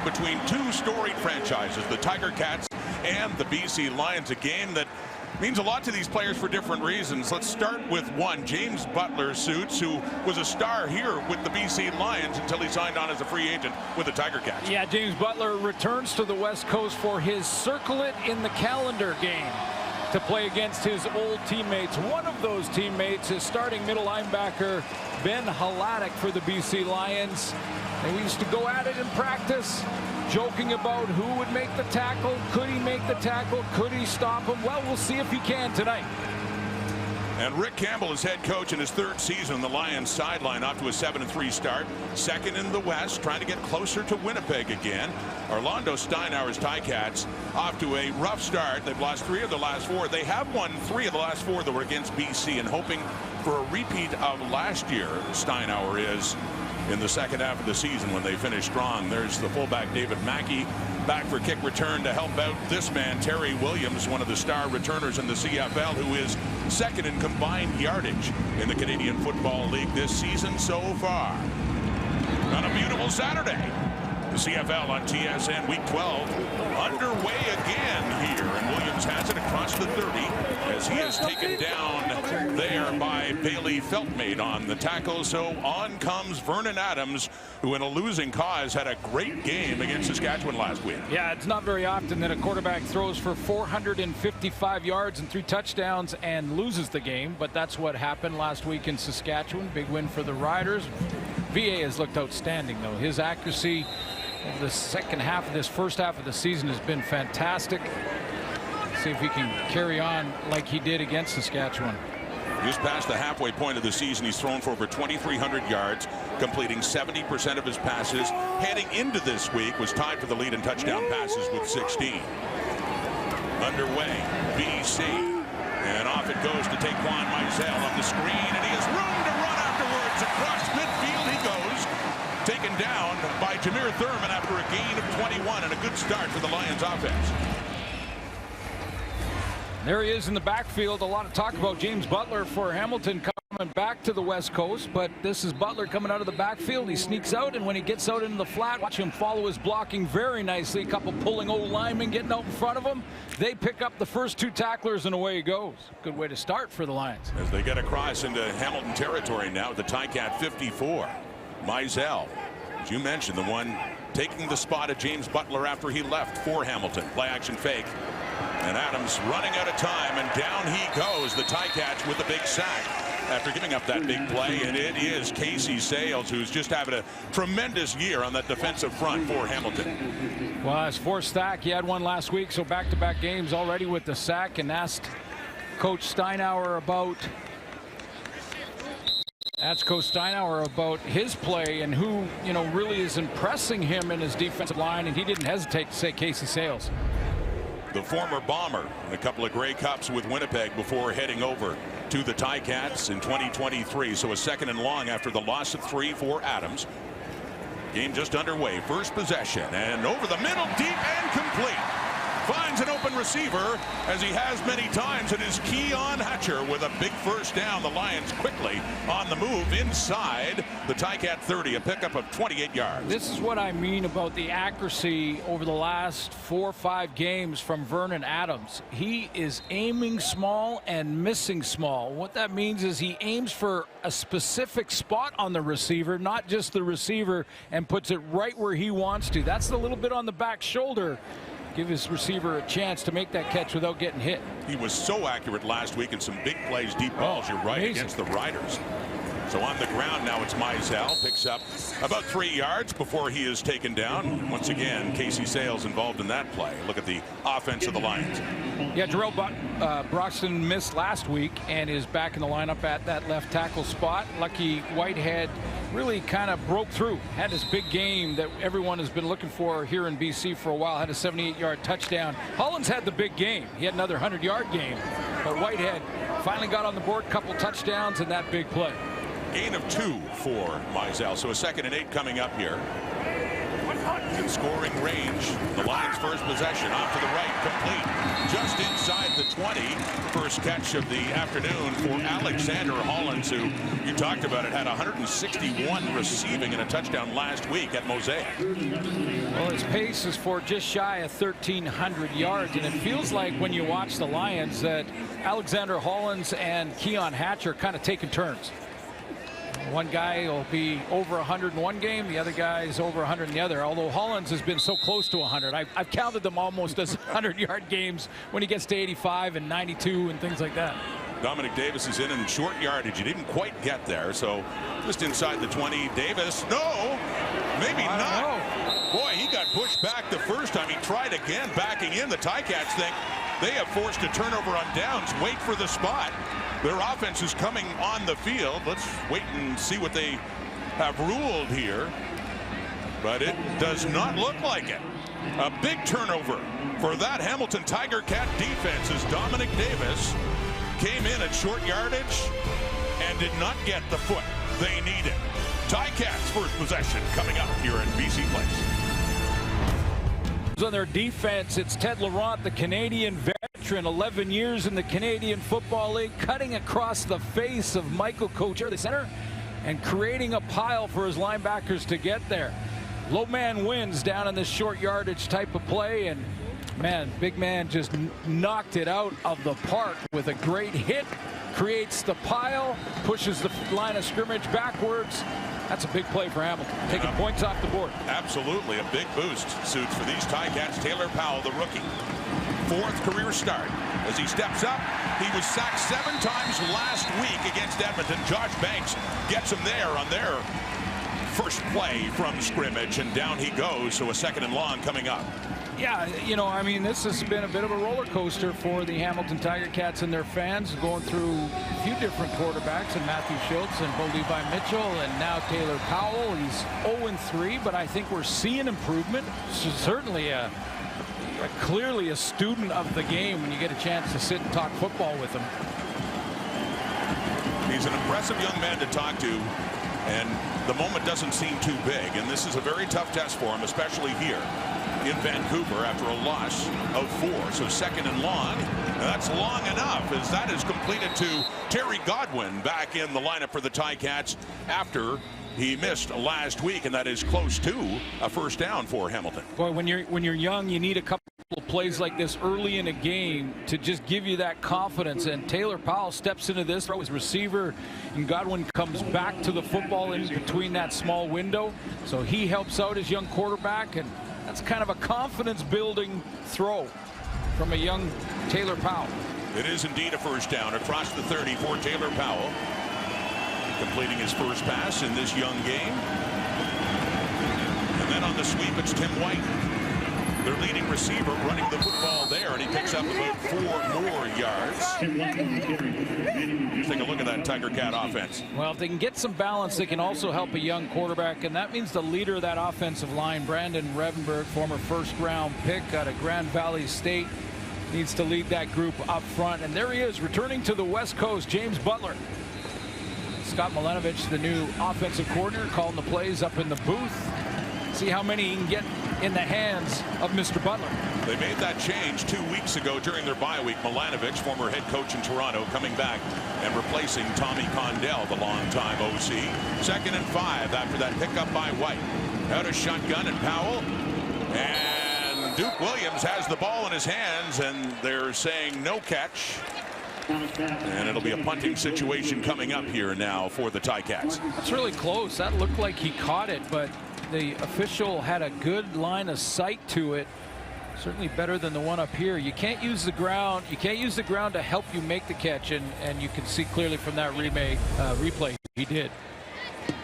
between two storied franchises, the Tiger Cats and the BC Lions, a game that means a lot to these players for different reasons. Let's start with one, James Butler Suits, who was a star here with the BC Lions until he signed on as a free agent with the Tiger Cats. Yeah, James Butler returns to the West Coast for his circle it in the calendar game to play against his old teammates. One of those teammates is starting middle linebacker Ben Halatic for the BC Lions. And we used to go at it in practice, joking about who would make the tackle. Could he make the tackle? Could he stop him? Well, we'll see if he can tonight. And Rick Campbell is head coach in his third season on the Lions sideline, off to a 7-3 start. Second in the West, trying to get closer to Winnipeg again. Orlando Steinauer's Ticats off to a rough start. They've lost 3 of the last 4. They have won 3 of the last 4 that were against BC, and hoping for a repeat of last year. Steinauer is in the second half of the season when they finish strong. There's the fullback David Mackey back for kick return to help out this man Terry Williams, one of the star returners in the CFL, who is second in combined yardage in the Canadian Football League this season so far. On a beautiful Saturday, the CFL on TSN Week 12 underway again here, and Williams has it across the 30 as he is taken down there by Bailey Feltmate on the tackle. So on comes Vernon Adams, who in a losing cause had a great game against Saskatchewan last week. Yeah, it's not very often that a quarterback throws for 455 yards and 3 touchdowns and loses the game, but that's what happened last week in Saskatchewan. Big win for the Riders. VA has looked outstanding, though. His accuracy over the second half of this first half of the season has been fantastic. See if he can carry on like he did against Saskatchewan. Just past the halfway point of the season, he's thrown for over 2,300 yards, completing 70% of his passes. Heading into this week, was tied for the lead in touchdown passes with 16. Underway, BC, and off it goes to Taquan Mizell on the screen, and he has room to run afterwards. Across midfield he goes, taken down by Jameer Thurman after a gain of 21, and a good start for the Lions offense. There he is in the backfield. A lot of talk about James Butler for Hamilton coming back to the West Coast, but this is Butler coming out of the backfield. He sneaks out, and when he gets out into the flat, watch him follow his blocking very nicely. A couple pulling old linemen getting out in front of him. They pick up the first 2 tacklers, and away he goes. Good way to start for the Lions. As they get across into Hamilton territory now, the Ticat 54. Mizell, as you mentioned, the one taking the spot of James Butler after he left for Hamilton. Play action fake. And Adams running out of time, and down he goes. The Ticats with a big sack after giving up that big play, and it is Casey Sales, who's just having a tremendous year on that defensive front for Hamilton. Well, his 4th sack. He had one last week, so back-to-back games already with the sack, and asked Coach Steinauer about his play and who, really is impressing him in his defensive line, and he didn't hesitate to say Casey Sales. The former Bomber and a couple of Grey Cups with Winnipeg before heading over to the Ticats in 2023. So a second and long after the loss of 3 for Adams. Game just underway. First possession, and over the middle, deep and complete. Finds an open receiver, as he has many times. It is Keon Hatcher with a big first down. The Lions quickly on the move inside the Ticat 30, a pickup of 28 yards. This is what I mean about the accuracy over the last 4 or 5 games from Vernon Adams. He is aiming small and missing small. What that means is he aims for a specific spot on the receiver, not just the receiver, and puts it right where he wants to. That's the little bit on the back shoulder. Give his receiver a chance to make that catch without getting hit. He was so accurate last week in some big plays, deep balls. You're right, amazing. Against the Riders. So on the ground now, it's Mizell. Picks up about 3 yards before he is taken down. Once again, Casey Sales involved in that play. Look at the offense of the Lions. Yeah, Jarrell Broxton missed last week and is back in the lineup at that left tackle spot. Lucky Whitehead really kind of broke through. Had this big game that everyone has been looking for here in BC for a while. Had a 78-yard touchdown. Hollins had the big game. He had another 100-yard game. But Whitehead finally got on the board, couple touchdowns, and that big play. Gain of 2 for Mizell. So a 2nd and 8 coming up here. within scoring range. The Lions' first possession off to the right, complete, just inside the 20. First catch of the afternoon for Alexander Hollins, who you talked about it, had 161 receiving and a touchdown last week at Mosaic. Well, his pace is for just shy of 1,300 yards, and it feels like when you watch the Lions that Alexander Hollins and Keon Hatch are kind of taking turns. One guy will be over 100 in one game, the other guy is over 100 in the other, although Hollins has been so close to 100. I've counted them almost as 100-yard games when he gets to 85 and 92 and things like that. Dominic Davis is in short yardage. He didn't quite get there, so just inside the 20. Davis, no, maybe not. Boy, he got pushed back the first time. He tried again, backing in. The Ticats think they have forced a turnover on downs. Wait for the spot. Their offense is coming on the field. Let's wait and see what they have ruled here. But it does not look like it. A big turnover for that Hamilton Tiger Cat defense as Dominic Davis came in at short yardage and did not get the foot they needed. Ticats' first possession coming up here in BC Place. On their defense, it's Ted Laurent, the Canadian veteran, 11 years in the Canadian Football League, cutting across the face of Michael Couture, the center, and creating a pile for his linebackers to get there. Low man wins down in this short yardage type of play, and man, big man just knocked it out of the park with a great hit, creates the pile, pushes the line of scrimmage backwards. That's a big play for Hamilton, taking points off the board. Absolutely, a big boost suits for these Ticats. Taylor Powell, the rookie, fourth career start. As he steps up, he was sacked 7 times last week against Edmonton. Josh Banks gets him there on their first play from scrimmage, and down he goes. So a second and long coming up. Yeah, you know, I mean, this has been a bit of a roller coaster for the Hamilton Tiger Cats and their fans, going through a few different quarterbacks, and Matthew Schultz and Bo Levi Mitchell, and now Taylor Powell. He's 0-3, but I think we're seeing improvement. Certainly clearly a student of the game when you get a chance to sit and talk football with him. He's an impressive young man to talk to, and the moment doesn't seem too big, and this is a very tough test for him, especially here in Vancouver after a loss of 4. So second and long, and that's long enough as that is completed to Terry Godwin back in the lineup for the Ticats after he missed last week, and that is close to a first down for Hamilton. Boy, when you're young, you need a couple of plays like this early in a game to just give you that confidence, and Taylor Powell steps into this, throw his receiver, and Godwin comes back to the football in between that small window, so he helps out his young quarterback, and that's kind of a confidence-building throw from a young Taylor Powell. It is indeed a first down across the 30 for Taylor Powell, completing his first pass in this young game. And then on the sweep, it's Tim White, their leading receiver, running the football there, and he picks up about 4 more yards. Take a look at that Tiger Cat offense. Well, if they can get some balance, they can also help a young quarterback, and that means the leader of that offensive line, Brandon Revenberg, former first-round pick out of Grand Valley State, needs to lead that group up front. And there he is, returning to the West Coast, James Butler. Scott Milenovich, the new offensive coordinator, calling the plays up in the booth. See how many he can get in the hands of Mr. Butler. They made that change 2 weeks ago during their bye week. Milenovich, former head coach in Toronto, coming back and replacing Tommy Condell, the longtime OC. 2nd and 5 after that pickup by White. Out of shotgun and Powell. And Duke Williams has the ball in his hands, and they're saying no catch. And it'll be a punting situation coming up here now for the Ticats. It's really close. That looked like he caught it, but the official had a good line of sight to it. Certainly better than the one up here. You can't use the ground. You can't use the ground to help you make the catch, and you can see clearly from that replay he did.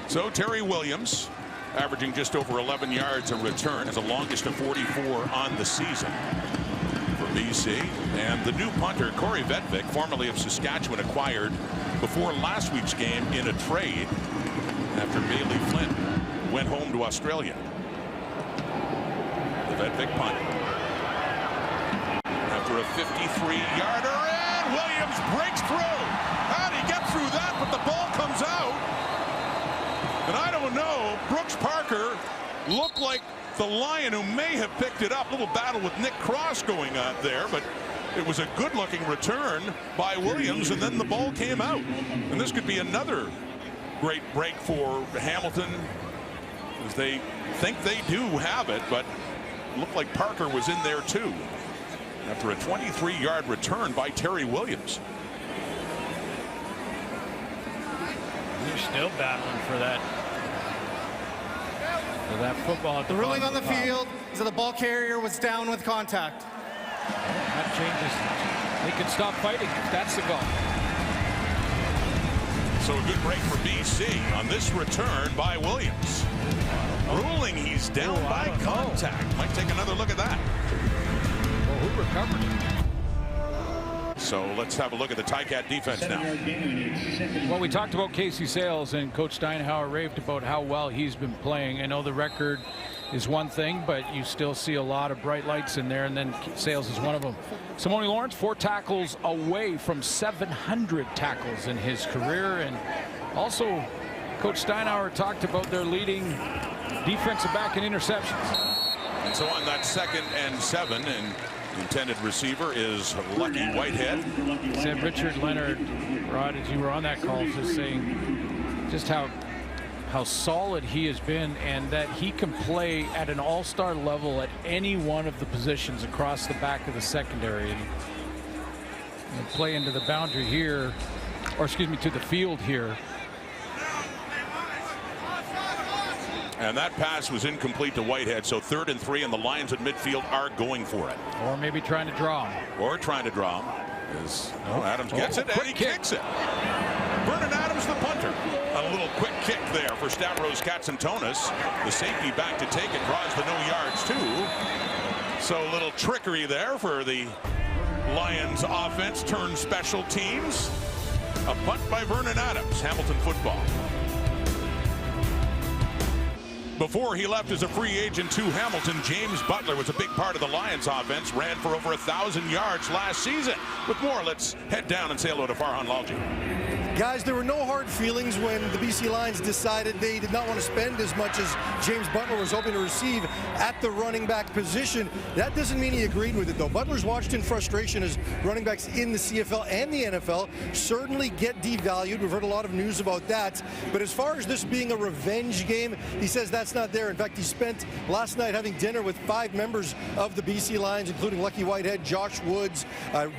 So Terry Williams, averaging just over 11 yards a return, has a longest of 44 on the season for BC. And the new punter, Corey Vedvik, formerly of Saskatchewan, acquired before last week's game in a trade after Bailey Flint went home to Australia. The Vedvik punt. After a 53-yarder, and Williams breaks through. How did he get through that? But the ball comes out. And I don't know, Brooks Parker looked like the Lion who may have picked it up. Little battle with Nick Cross going on there, but it was a good-looking return by Williams, and then the ball came out. And this could be another great break for Hamilton, as they think they do have it, but it looked like Parker was in there too after a 23-yard return by Terry Williams. They're still battling for that football. At the ruling on the field is that the ball carrier was down with contact. That changes. They can stop fighting if that's the goal. So a good break for BC on this return by Williams. Ruling he's down by contact. Might take another look at that. Well, who recovered it? So let's have a look at the Ticat defense now. Well, we talked about Casey Sales, and Coach Steinhauer raved about how well he's been playing. I know the record is one thing, but you still see a lot of bright lights in there, and then Sales is one of them. Simone Lawrence, 4 tackles away from 700 tackles in his career. And also, Coach Steinhauer talked about their leading defensive back in interceptions. And so on that 2nd and 7, and intended receiver is Lucky Whitehead. Said Richard Leonard, Rod, as you were on that call, just saying just how solid he has been, and that he can play at an all-star level at any one of the positions across the back of the secondary, and play into the boundary here, or excuse me, to the field here. And that pass was incomplete to Whitehead, so 3rd and 3, and the Lions at midfield are going for it. Or maybe trying to draw him. Or trying to draw him. Adams gets it, and he kicks it. Vernon Adams, the punter. A little quick kick there for Stavros Katsantonis. The safety back to take it, draws the no yards too. So a little trickery there for the Lions offense turned special teams. A punt by Vernon Adams, Hamilton football. Before he left as a free agent to Hamilton, James Butler was a big part of the Lions offense, ran for over 1,000 yards last season. With more, let's head down and say hello to Farhan Lalji. Guys, there were no hard feelings when the BC Lions decided they did not want to spend as much as James Butler was hoping to receive at the running back position. That doesn't mean he agreed with it, though. Butler's watched in frustration as running backs in the CFL and the NFL certainly get devalued. We've heard a lot of news about that. But as far as this being a revenge game, he says that's not there. In fact, he spent last night having dinner with 5 members of the BC Lions, including Lucky Whitehead, Josh Woods,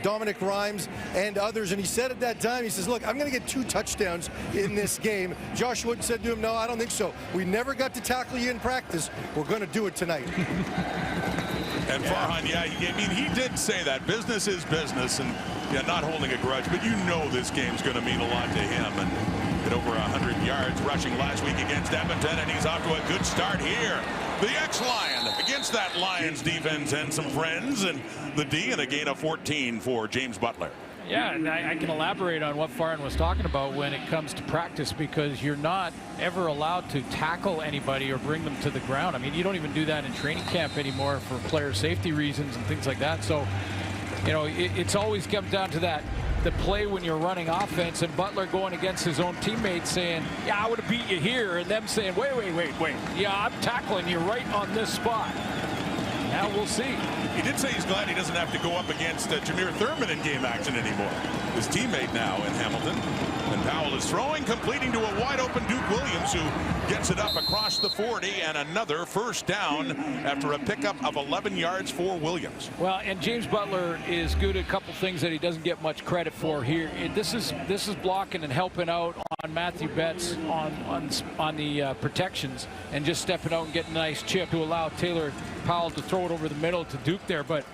Dominic Rhymes, and others. And he said at that time, he says, look, I'm going to get 2 touchdowns in this game. Josh Wood said to him, no, I don't think so. We never got to tackle you in practice. We're going to do it tonight. And Farhan, yeah, I mean, he did say that. Business is business, and yeah, not holding a grudge, but you know this game's going to mean a lot to him. And hit over 100 yards rushing last week against Edmonton, and he's off to a good start here. The ex-Lion against that Lions defense and some friends, and the D, and a gain of 14 for James Butler. Yeah, and I can elaborate on what Farhan was talking about when it comes to practice, because you're not ever allowed to tackle anybody or bring them to the ground. I mean, you don't even do that in training camp anymore for player safety reasons and things like that. So, you know, it's always comes down to that, the play when you're running offense, and Butler going against his own teammates saying, yeah, I would have beat you here, and them saying, wait. Yeah, I'm tackling you right on this spot. Now we'll see. He did say he's glad he doesn't have to go up against Jameer Thurman in game action anymore. His teammate now in Hamilton. And Powell is throwing, completing to a wide open Duke Williams, who gets it up across the 40, and another first down after a pickup of 11 yards for Williams. Well, and James Butler is good at a couple things that he doesn't get much credit for here. This is blocking and helping out on Matthew Betts on the protections, and just stepping out and getting a nice chip to allow Taylor Powell to throw it over the middle to Duke there. But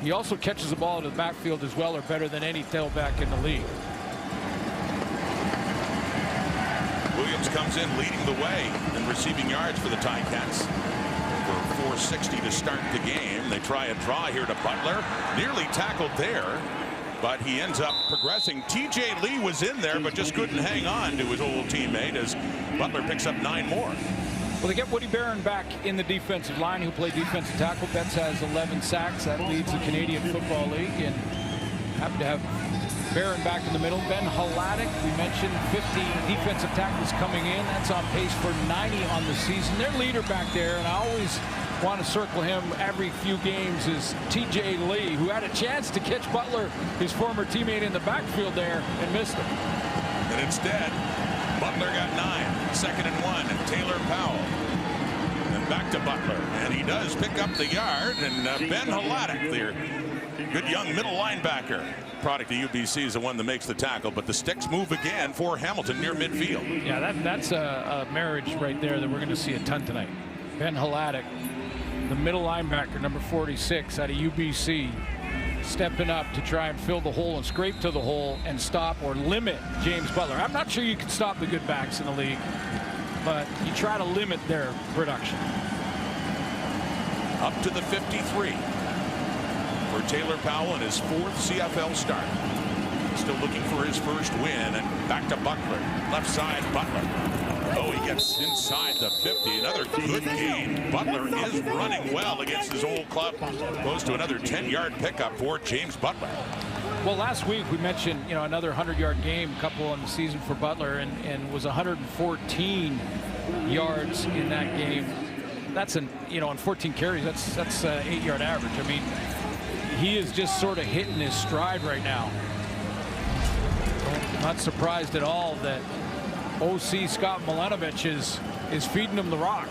he also catches the ball into the backfield as well, or better than any tailback in the league. Williams comes in leading the way in receiving yards for the Ticats. For 460 to start the game. They try a draw here to Butler. Nearly tackled there, but he ends up progressing. TJ Lee was in there, but just couldn't hang on to his old teammate as Butler picks up 9 more. Well, they get Woody Barron back in the defensive line, who played defensive tackle. Betts has 11 sacks. That leads the Canadian Football League. And happy to have Barron back in the middle. Ben Hladek, we mentioned 50 defensive tackles coming in. That's on pace for 90 on the season. Their leader back there, and I always want to circle him every few games is T.J. Lee, who had a chance to catch Butler, his former teammate, in the backfield there and missed him. And instead, Butler got 9. 2nd and 1. Taylor Powell. And back to Butler. And he does pick up the yard. And Ben Hladek, their good young middle linebacker, product of UBC, is the one that makes the tackle. But the sticks move again for Hamilton near midfield. Yeah, that's a marriage right there that we're going to see a ton tonight. Ben Hladek, the middle linebacker, number 46 out of UBC, stepping up to try and fill the hole and scrape to the hole and stop or limit James Butler. I'm not sure you can stop the good backs in the league, but you try to limit their production. Up to the 53 for Taylor Powell in his 4th CFL start. Still looking for his first win, and back to Butler. Left side, Butler. Oh, he gets inside the 50. Another good game. Butler is running well against his old club. Goes to another 10-yard pickup for James Butler. Well, last week we mentioned, another 100-yard game, couple in the season for Butler, and was 114 yards in that game. That's on 14 carries. That's 8-yard average. I mean, he is just sort of hitting his stride right now. Not surprised at all that OC Scott Milanovic is feeding him the rock.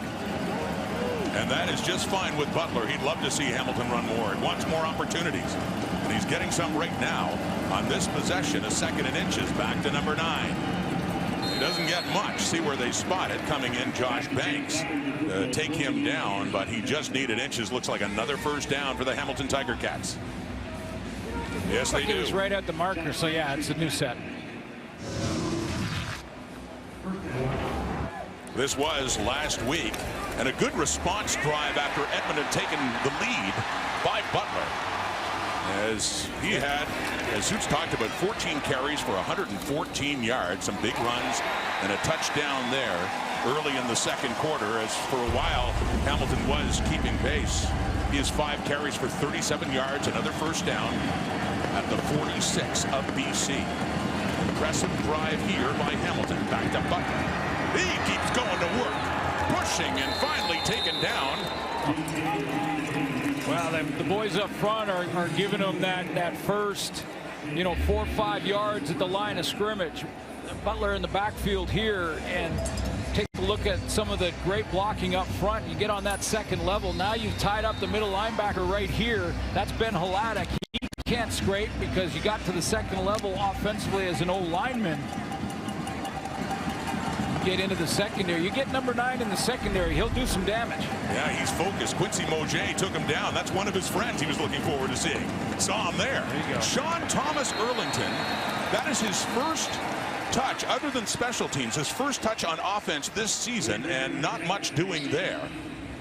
And that is just fine with Butler. He'd love to see Hamilton run more. He wants more opportunities. And he's getting some right now on this possession. A 2nd and inches back to number 9. He doesn't get much. See where they spot it. Coming in, Josh Banks. Take him down, but he just needed inches. Looks like another first down for the Hamilton Tiger Cats. Yes, they do. He was right at the marker, so yeah, it's a new set. This was last week, and a good response drive after Edmond had taken the lead by Butler. As he had, as Suits talked about, 14 carries for 114 yards, some big runs, and a touchdown there early in the 2nd quarter, as for a while Hamilton was keeping pace. He has 5 carries for 37 yards, another first down at the 46 of BC. Impressive drive here by Hamilton. Back to Butler. He keeps going to work, pushing, and finally taken down. Well, the boys up front are giving him that first, 4 or 5 yards at the line of scrimmage. Butler in the backfield here, and take a look at some of the great blocking up front. You get on that 2nd level. Now you've tied up the middle linebacker right here. That's Ben Hladek. He can't scrape because you got to the 2nd level offensively as an old lineman. Get into the secondary. You get number 9 in the secondary, he'll do some damage. Yeah, he's focused. Quincy Mojay took him down. That's one of his friends he was looking forward to seeing. Saw him there. There you go. Sean Thomas Erlington, that is his first touch other than special teams, his first touch on offense this season, and not much doing there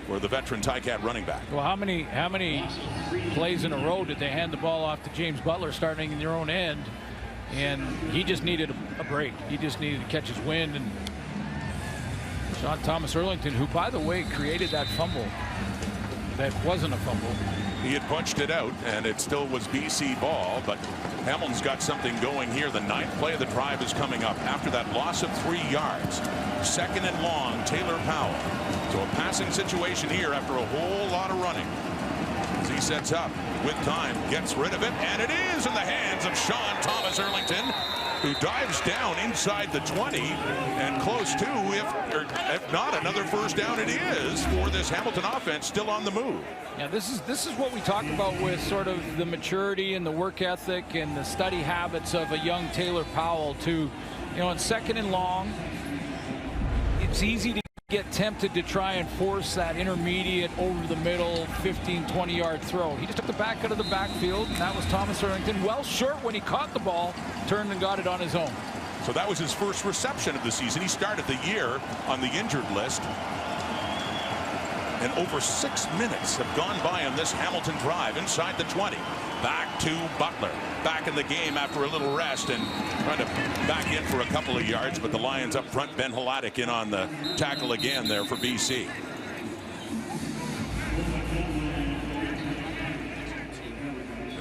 for the veteran Ticat running back. Well, how many plays in a row did they hand the ball off to James Butler starting in their own end, and he just needed a break. He just needed to catch his wind. And Sean Thomas Erlington, who, by the way, created that fumble that wasn't a fumble. He had punched it out, and it still was BC ball, but Hamilton's got something going here. The 9th play of the drive is coming up after that loss of 3 yards. 2nd and long, Taylor Powell. So a passing situation here after a whole lot of running. As he sets up with time, gets rid of it, and it is in the hands of Sean Thomas Erlington, who dives down inside the 20 and close to, if not another first down it is for this Hamilton offense still on the move. Yeah, this is what we talk about with sort of the maturity and the work ethic and the study habits of a young Taylor Powell to, in 2nd and long, it's easy to get tempted to try and force that intermediate over the middle 15-20 yard throw. He just took the back out of the backfield, and that was Thomas Erlington. Well short when he caught the ball, turned and got it on his own. So that was his first reception of the season. He started the year on the injured list. And over 6 minutes have gone by on this Hamilton drive inside the 20. Back to Butler. Back in the game after a little rest and trying to back in for a couple of yards, but the Lions up front. Ben Hladek in on the tackle again there for BC.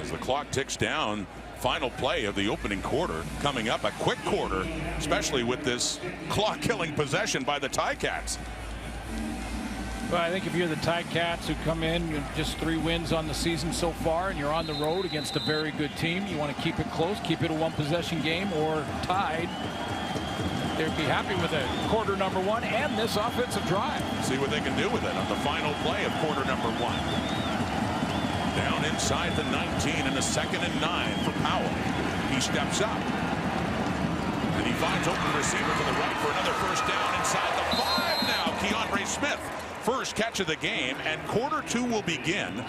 As the clock ticks down, final play of the opening quarter coming up. A quick quarter, especially with this clock-killing possession by the Ticats. Well, I think if you're the Ticats who come in with just 3 wins on the season so far and you're on the road against a very good team, you want to keep it close, keep it a 1-possession game or tied. They'd be happy with it. Quarter number 1 and this offensive drive. See what they can do with it on the final play of quarter number 1. Down inside the 19 and a 2nd and 9 for Powell. He steps up. And he finds open receiver to the right for another first down inside the 5 now. Keandre Smith, first catch of the game, and quarter 2 will begin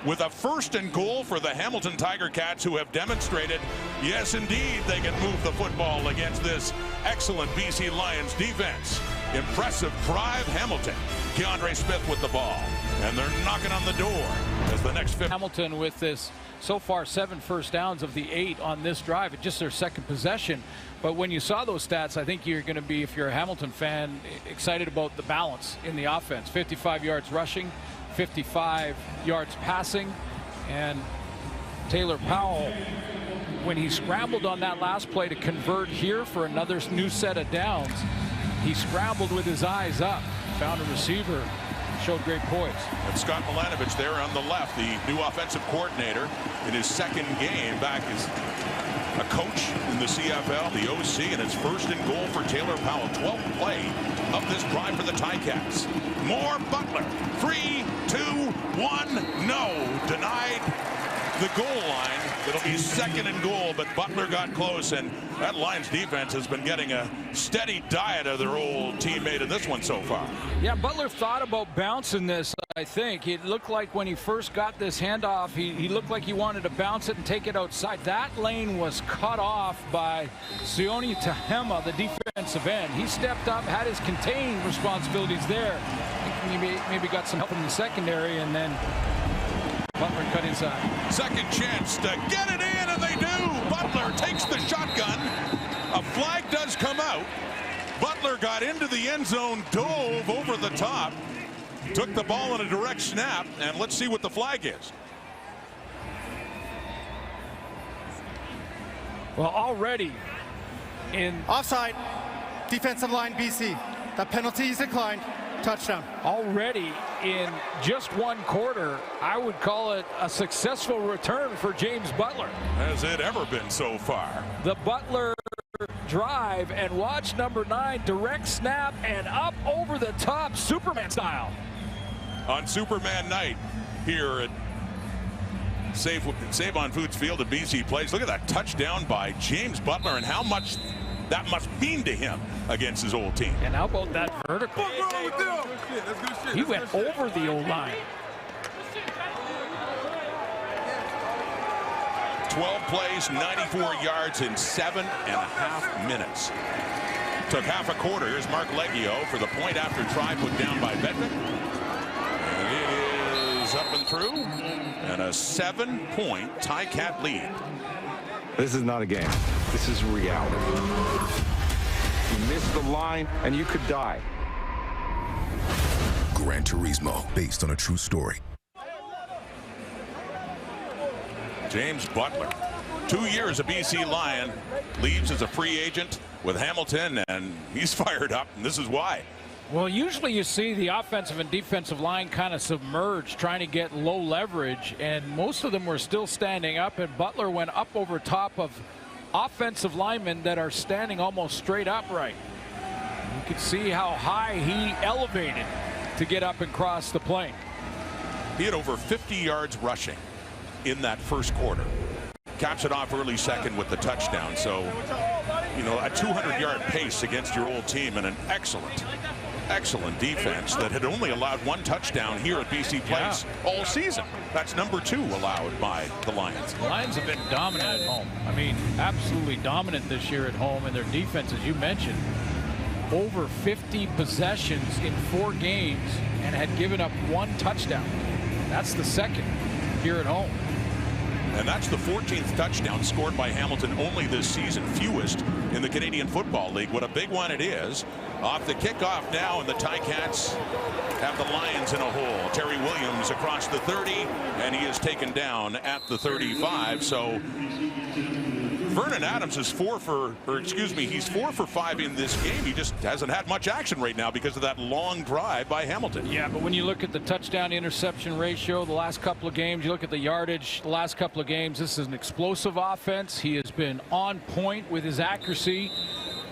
with a 1st and goal for the Hamilton Tiger Cats, who have demonstrated, yes, indeed, they can move the football against this excellent BC Lions defense. Impressive drive, Hamilton. Keandre Smith with the ball, and they're knocking on the door as the next 5. Hamilton with this, so far 7 first downs of the 8 on this drive. It's just their 2nd possession. But when you saw those stats, I think you're going to be, if you're a Hamilton fan, excited about the balance in the offense. 55 yards rushing, 55 yards passing, and Taylor Powell, when he scrambled on that last play to convert here for another new set of downs, he scrambled with his eyes up, found a receiver, showed great poise. And Scott Milanovich there on the left, the new offensive coordinator in his 2nd game back as a coach in the CFL, the OC, and it's 1st and goal for Taylor Powell. 12th play of this drive for the Ticats. More Butler. 3, 2, 1. No. Denied the goal line. It'll be 2nd and goal, but Butler got close, and that Lions defense has been getting a steady diet of their old teammate in this one so far. Yeah, Butler thought about bouncing this, I think. It looked like when he first got this handoff, he looked like he wanted to bounce it and take it outside. That lane was cut off by Sione Tahema, the defensive end. He stepped up, had his containing responsibilities there. I think maybe got some help in the secondary, and then Butler cut inside. 2nd chance to get it in, and they do. Butler takes the shotgun. A flag does come out. Butler got into the end zone, dove over the top, took the ball in a direct snap, and let's see what the flag is. Well, already in offside, defensive line BC. The penalty is declined. Touchdown. Already in just 1 quarter, I would call it a successful return for James Butler. Has it ever been so far? The Butler drive, and watch number 9, direct snap and up over the top, Superman style. On Superman night here at Save on Foods Field at BC Place. Look at that touchdown by James Butler and how much that must mean to him against his old team. And how about that vertical? He went over the O-line. 12 plays, 94 yards in 7.5 minutes. Took half a quarter. Here's Mark Leggio for the point after try put down by Bedman. And it is up and through. And a 7-point Ticat lead. This is not a game. This is reality. You missed the line and you could die. Gran Turismo, based on a true story. James Butler, 2 years a BC Lion, leaves as a free agent with Hamilton, and he's fired up, and this is why. Well, usually you see the offensive and defensive line kind of submerged, trying to get low leverage, and most of them were still standing up, and Butler went up over top of offensive linemen that are standing almost straight upright. You can see how high he elevated to get up and cross the plane. He had over 50 yards rushing in that first quarter. Caps it off early second with the touchdown. So, you know, a 200-yard pace against your old team and an excellent defense that had only allowed 1 touchdown here at BC Place all season. That's number 2 allowed by the Lions. The Lions have been dominant at home. I mean, absolutely dominant this year at home, and their defense, as you mentioned, over 50 possessions in 4 games and had given up 1 touchdown. That's the 2nd here at home. And that's the 14th touchdown scored by Hamilton only this season, fewest in the Canadian Football League. What a big one it is. Off the kickoff now, and the Ticats have the Lions in a hole. Terry Williams across the 30, and he is taken down at the 35. So Vernon Adams is he's 4 for 5 in this game. He just hasn't had much action right now because of that long drive by Hamilton. Yeah, but when you look at the touchdown interception ratio the last couple of games, you look at the yardage the last couple of games, this is an explosive offense. He has been on point with his accuracy.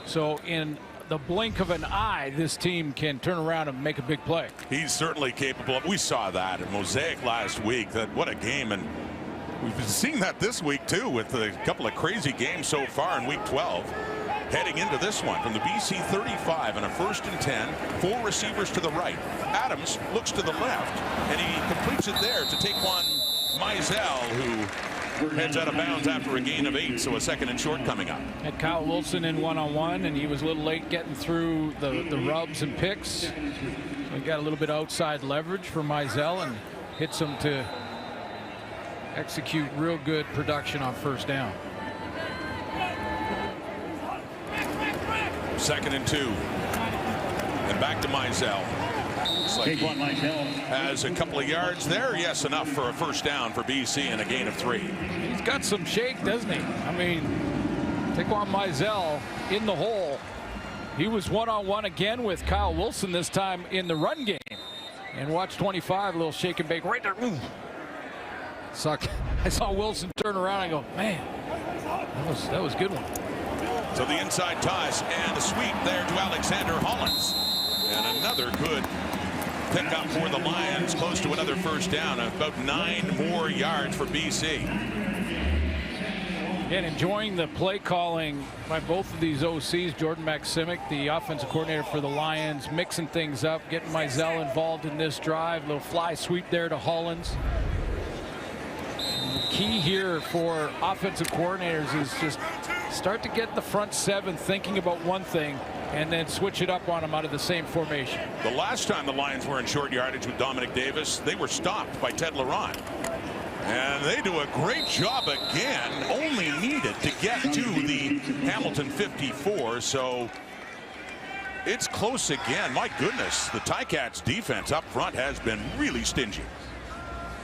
So in the blink of an eye, this team can turn around and make a big play. He's certainly capable of. We saw that at Mosaic last week. What a game. And we've been seeing that this week too, with a couple of crazy games so far in week 12. Heading into this one from the BC 35 on a 1st and 10, 4 receivers to the right. Adams looks to the left, and he completes it there to Taquan Mizell, who heads out of bounds after a gain of 8, so a 2nd and short coming up. Had Kyle Wilson in one-on-one, and he was a little late getting through the rubs and picks. So he got a little bit outside leverage for Mizell and hits him to execute real good production on 1st down. 2nd and 2. And back to Mizell. Looks like he has a couple of yards there. Yes, enough for a 1st down for BC and a gain of 3. He's got some shake, doesn't he? I mean, Taquan Mizell in the hole. He was one-on-one again with Kyle Wilson, this time in the run game. And watch 25, a little shake and bake right there. Ooh. Suck. I saw Wilson turn around and go, man, that was a good one. So the inside toss and the sweep there to Alexander Hollins. And another good pickup for the Lions, close to another 1st down. About 9 more yards for BC. And enjoying the play calling by both of these OCs. Jordan Maksimic, the offensive coordinator for the Lions, mixing things up, getting Mizell involved in this drive. Little fly sweep there to Hollins. The key here for offensive coordinators is just start to get the front 7 thinking about one thing and then switch it up on them out of the same formation. The last time the Lions were in short yardage with Dominic Davis, they were stopped by Ted Laurent. And they do a great job again, only needed to get to the Hamilton 54. So it's close again. My goodness, the Ticats defense up front has been really stingy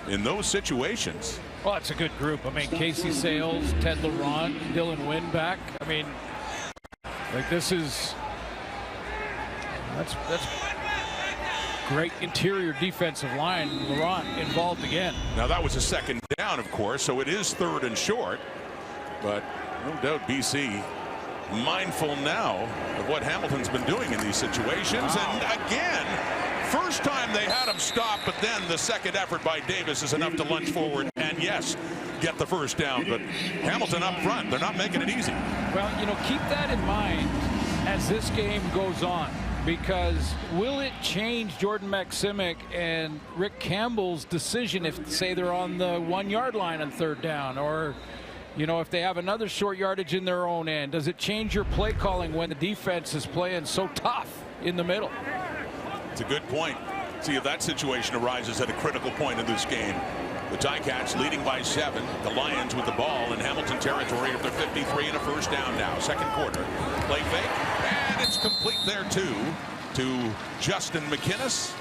in those situations. Well, it's a good group. I mean, Casey Sales, Ted Laurent, Dylan Winback. I mean, like this is that's great interior defensive line. Laurent involved again. Now that was a 2nd down, of course, so it is 3rd and short. But no doubt BC mindful now of what Hamilton's been doing in these situations. And again, first time they had him stop, but then the 2nd effort by Davis is enough to lunge forward and, yes, get the 1st down. But Hamilton up front, they're not making it easy. Well, you know, keep that in mind as this game goes on, because will it change Jordan Maksimic and Rick Campbell's decision if, say, they're on the 1-yard line on 3rd down, or, you know, if they have another short yardage in their own end? Does it change your play calling when the defense is playing so tough in the middle? It's a good point. See if that situation arises at a critical point in this game. The Ticats leading by 7. The Lions with the ball in Hamilton territory at their 53 and a 1st down now. 2nd quarter. Play fake. And it's complete there too to Justin McInnes.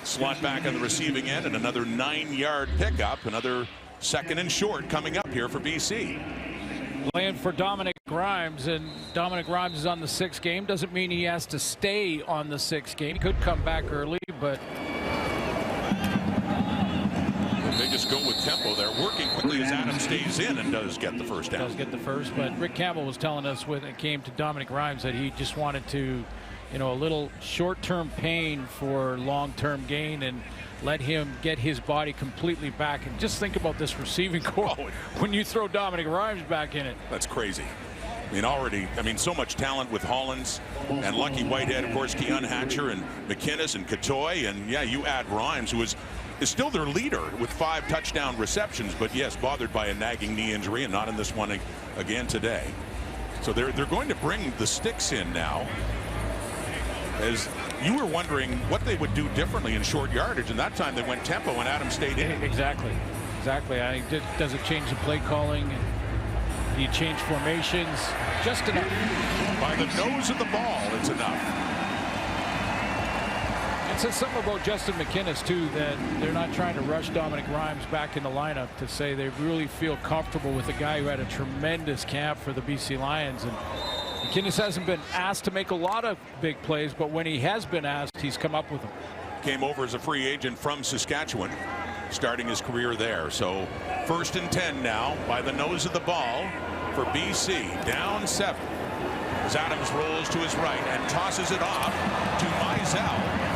Slot back on the receiving end and another 9-yard pickup. Another 2nd and short coming up here for BC. Playing for Dominic Grimes, and Dominic Grimes is on the 6th game. Doesn't mean he has to stay on the 6th game. He could come back early, but they just go with tempo. They're working quickly as Adams stays in and does get the 1st down. Does get the 1st, but Rick Campbell was telling us when it came to Dominic Grimes that he just wanted to, you know, a little short-term pain for long-term gain and let him get his body completely back. And just think about this receiving core when you throw Dominic Grimes back in it. That's crazy. I mean, so much talent with Hollins and Lucky Whitehead, of course, Keon Hatcher and McInnes and Katoy. And, yeah, you add Grimes, who is still their leader with 5 touchdown receptions. But, yes, bothered by a nagging knee injury and not in this one again today. So they're going to bring the sticks in now. As you were wondering what they would do differently in short yardage, and that time they went tempo and Adams stayed in. Exactly. Does it change the play calling? Do you change formations? Just enough. By the nose of the ball, it's enough. And says something about Justin McInnis, too, that they're not trying to rush Dominic Rhymes back in the lineup, to say they really feel comfortable with a guy who had a tremendous camp for the BC Lions. And McInnis hasn't been asked to make a lot of big plays, but when he has been asked, he's come up with them. Came over as a free agent from Saskatchewan, starting his career there. So 1st and 10 now, by the nose of the ball for BC, down 7. As Adams rolls to his right and tosses it off to Mizell.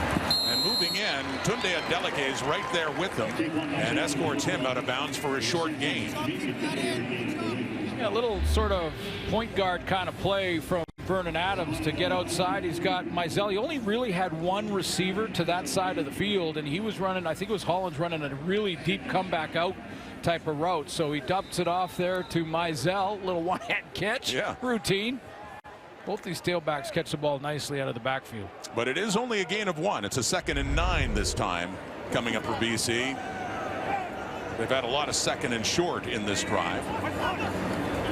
And moving in, Tunde Adeleke is right there with them and escorts him out of bounds for a short gain. Yeah, a little sort of point guard kind of play from Vernon Adams to get outside. He's got Mizell. He only really had one receiver to that side of the field, and he was running, I think it was Holland's running a really deep comeback out type of route. So he dumps it off there to Mizell. Little one-hand catch routine. Both these tailbacks catch the ball nicely out of the backfield. But it is only a gain of 1. It's a 2nd and 9 this time coming up for BC. They've had a lot of 2nd and short in this drive.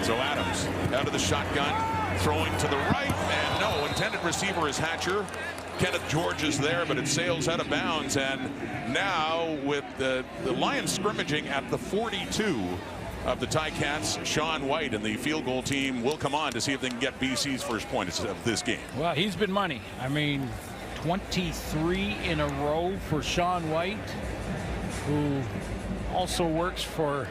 So Adams out of the shotgun, throwing to the right, and no, intended receiver is Hatcher. Kenneth George is there, but it sails out of bounds. And now with the Lions scrimmaging at the 42 of the Ticats, Sean White and the field goal team will come on to see if they can get BC's first point of this game. Well, he's been money. I mean, 23 in a row for Sean White, who also works for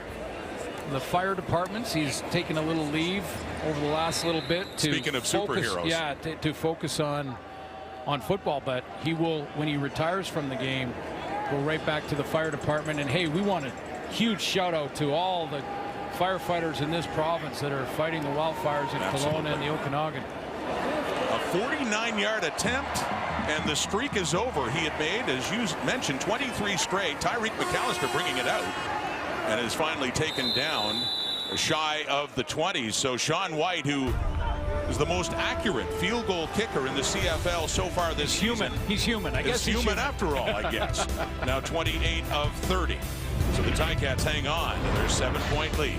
the fire departments. He's taken a little leave over the last little bit to Speaking of focus, superheroes. to focus on football, but he will, when he retires from the game, go right back to the fire department. And hey, we want a huge shout out to all the firefighters in this province that are fighting the wildfires in Kelowna and the Okanagan. A 49-yard attempt, and the streak is over. He had made, as you mentioned, 23 straight. Tyreek McAllister bringing it out and is finally taken down shy of the 20s. So Sean White, who is the most accurate field goal kicker in the CFL so far this season. He's human. I guess he's human after all, I guess. Now 28 of 30. So the Ticats hang on to their 7-point lead.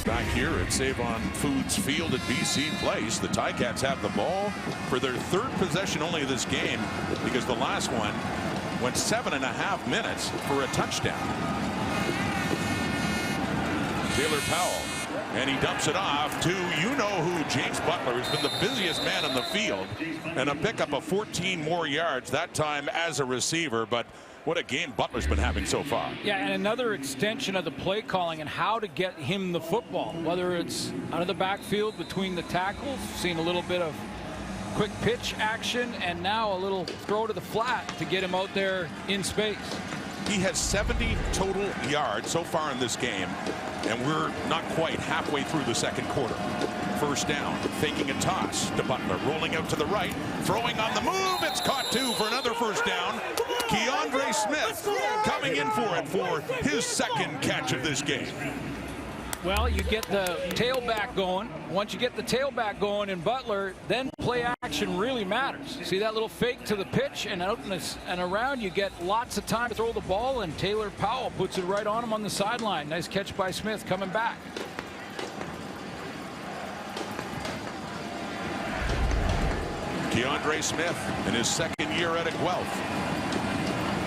Back here at Save-On Foods Field at BC Place, the Ticats have the ball for their 3rd possession only of this game, because the last one went 7.5 minutes for a touchdown. Taylor Powell, and he dumps it off to you-know-who, James Butler, who's been the busiest man on the field, and a pickup of 14 more yards, that time as a receiver. But what a game Butler's been having so far. Yeah, and another extension of the play calling and how to get him the football, whether it's out of the backfield between the tackles, seen a little bit of quick pitch action, and now a little throw to the flat to get him out there in space. He has 70 total yards so far in this game, and we're not quite halfway through the 2nd quarter. First down, faking a toss to Butler, rolling out to the right, throwing on the move. It's caught 2 for another first down. Keandre Smith coming in for it for his 2nd catch of this game. Well, you get the tailback going. Once you get the tailback going in Butler, then play action really matters. See that little fake to the pitch, and out and around, you get lots of time to throw the ball, and Taylor Powell puts it right on him on the sideline. Nice catch by Smith coming back. Keandre Smith in his 2nd year at Guelph.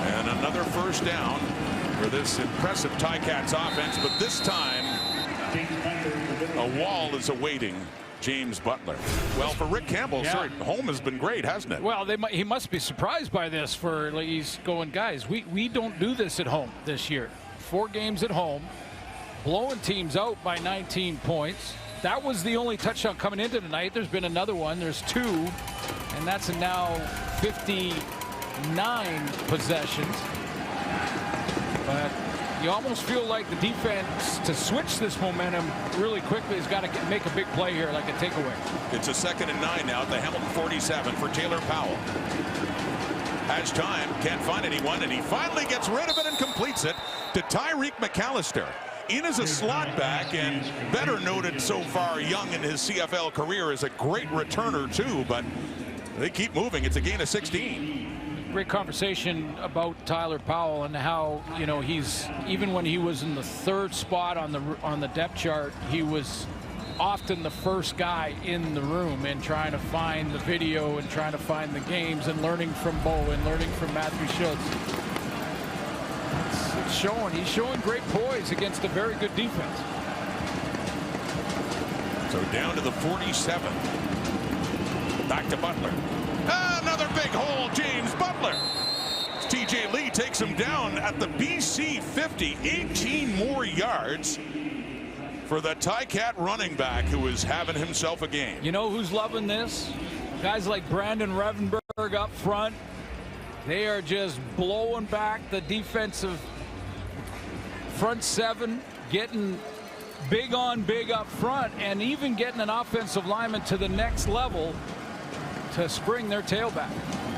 And another first down for this impressive Ticats offense, but this time a wall is awaiting James Butler. Well, for Rick Campbell, home has been great, hasn't it? Well, he must be surprised by this. He's going, guys, we don't do this at home this year. 4 games at home, blowing teams out by 19 points. That was the only touchdown coming into tonight. There's been another one. There's 2, and that's now 59 possessions. But you almost feel like the defense, to switch this momentum really quickly, has got to make a big play here, like a takeaway. It's a 2nd and 9 now at the Hamilton 47 for Taylor Powell. Has time, can't find anyone, and he finally gets rid of it and completes it to Tyreek McAllister. In as a slot back, and better noted so far young in his CFL career as a great returner too, but they keep moving. It's a gain of 16. Great conversation about Tyler Powell and how, you know, he's, even when he was in the 3rd spot on the depth chart, he was often the first guy in the room and trying to find the video and trying to find the games and learning from Bo and learning from Matthew Schultz. It's showing. He's showing great poise against a very good defense. So down to the 47. Back to Butler. Another big hole, James Butler. TJ Lee takes him down at the BC 50. 18 more yards for the Ticat running back who is having himself a game. You know who's loving this? Guys like Brandon Revenberg up front. They are just blowing back the defensive front seven, getting big on big up front, and even getting an offensive lineman to the next level to spring their tailback.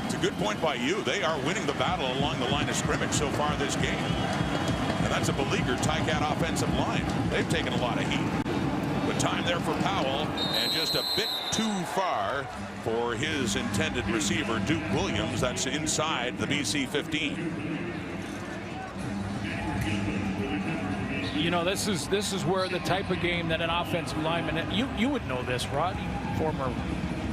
It's a good point by you. They are winning the battle along the line of scrimmage so far this game. And that's a beleaguered Ticat offensive line. They've taken a lot of heat. But time there for Powell, and just a bit too far for his intended receiver, Duke Williams. That's inside the BC 15. You know, this is where the type of game that an offensive lineman, you would know this, Rod, former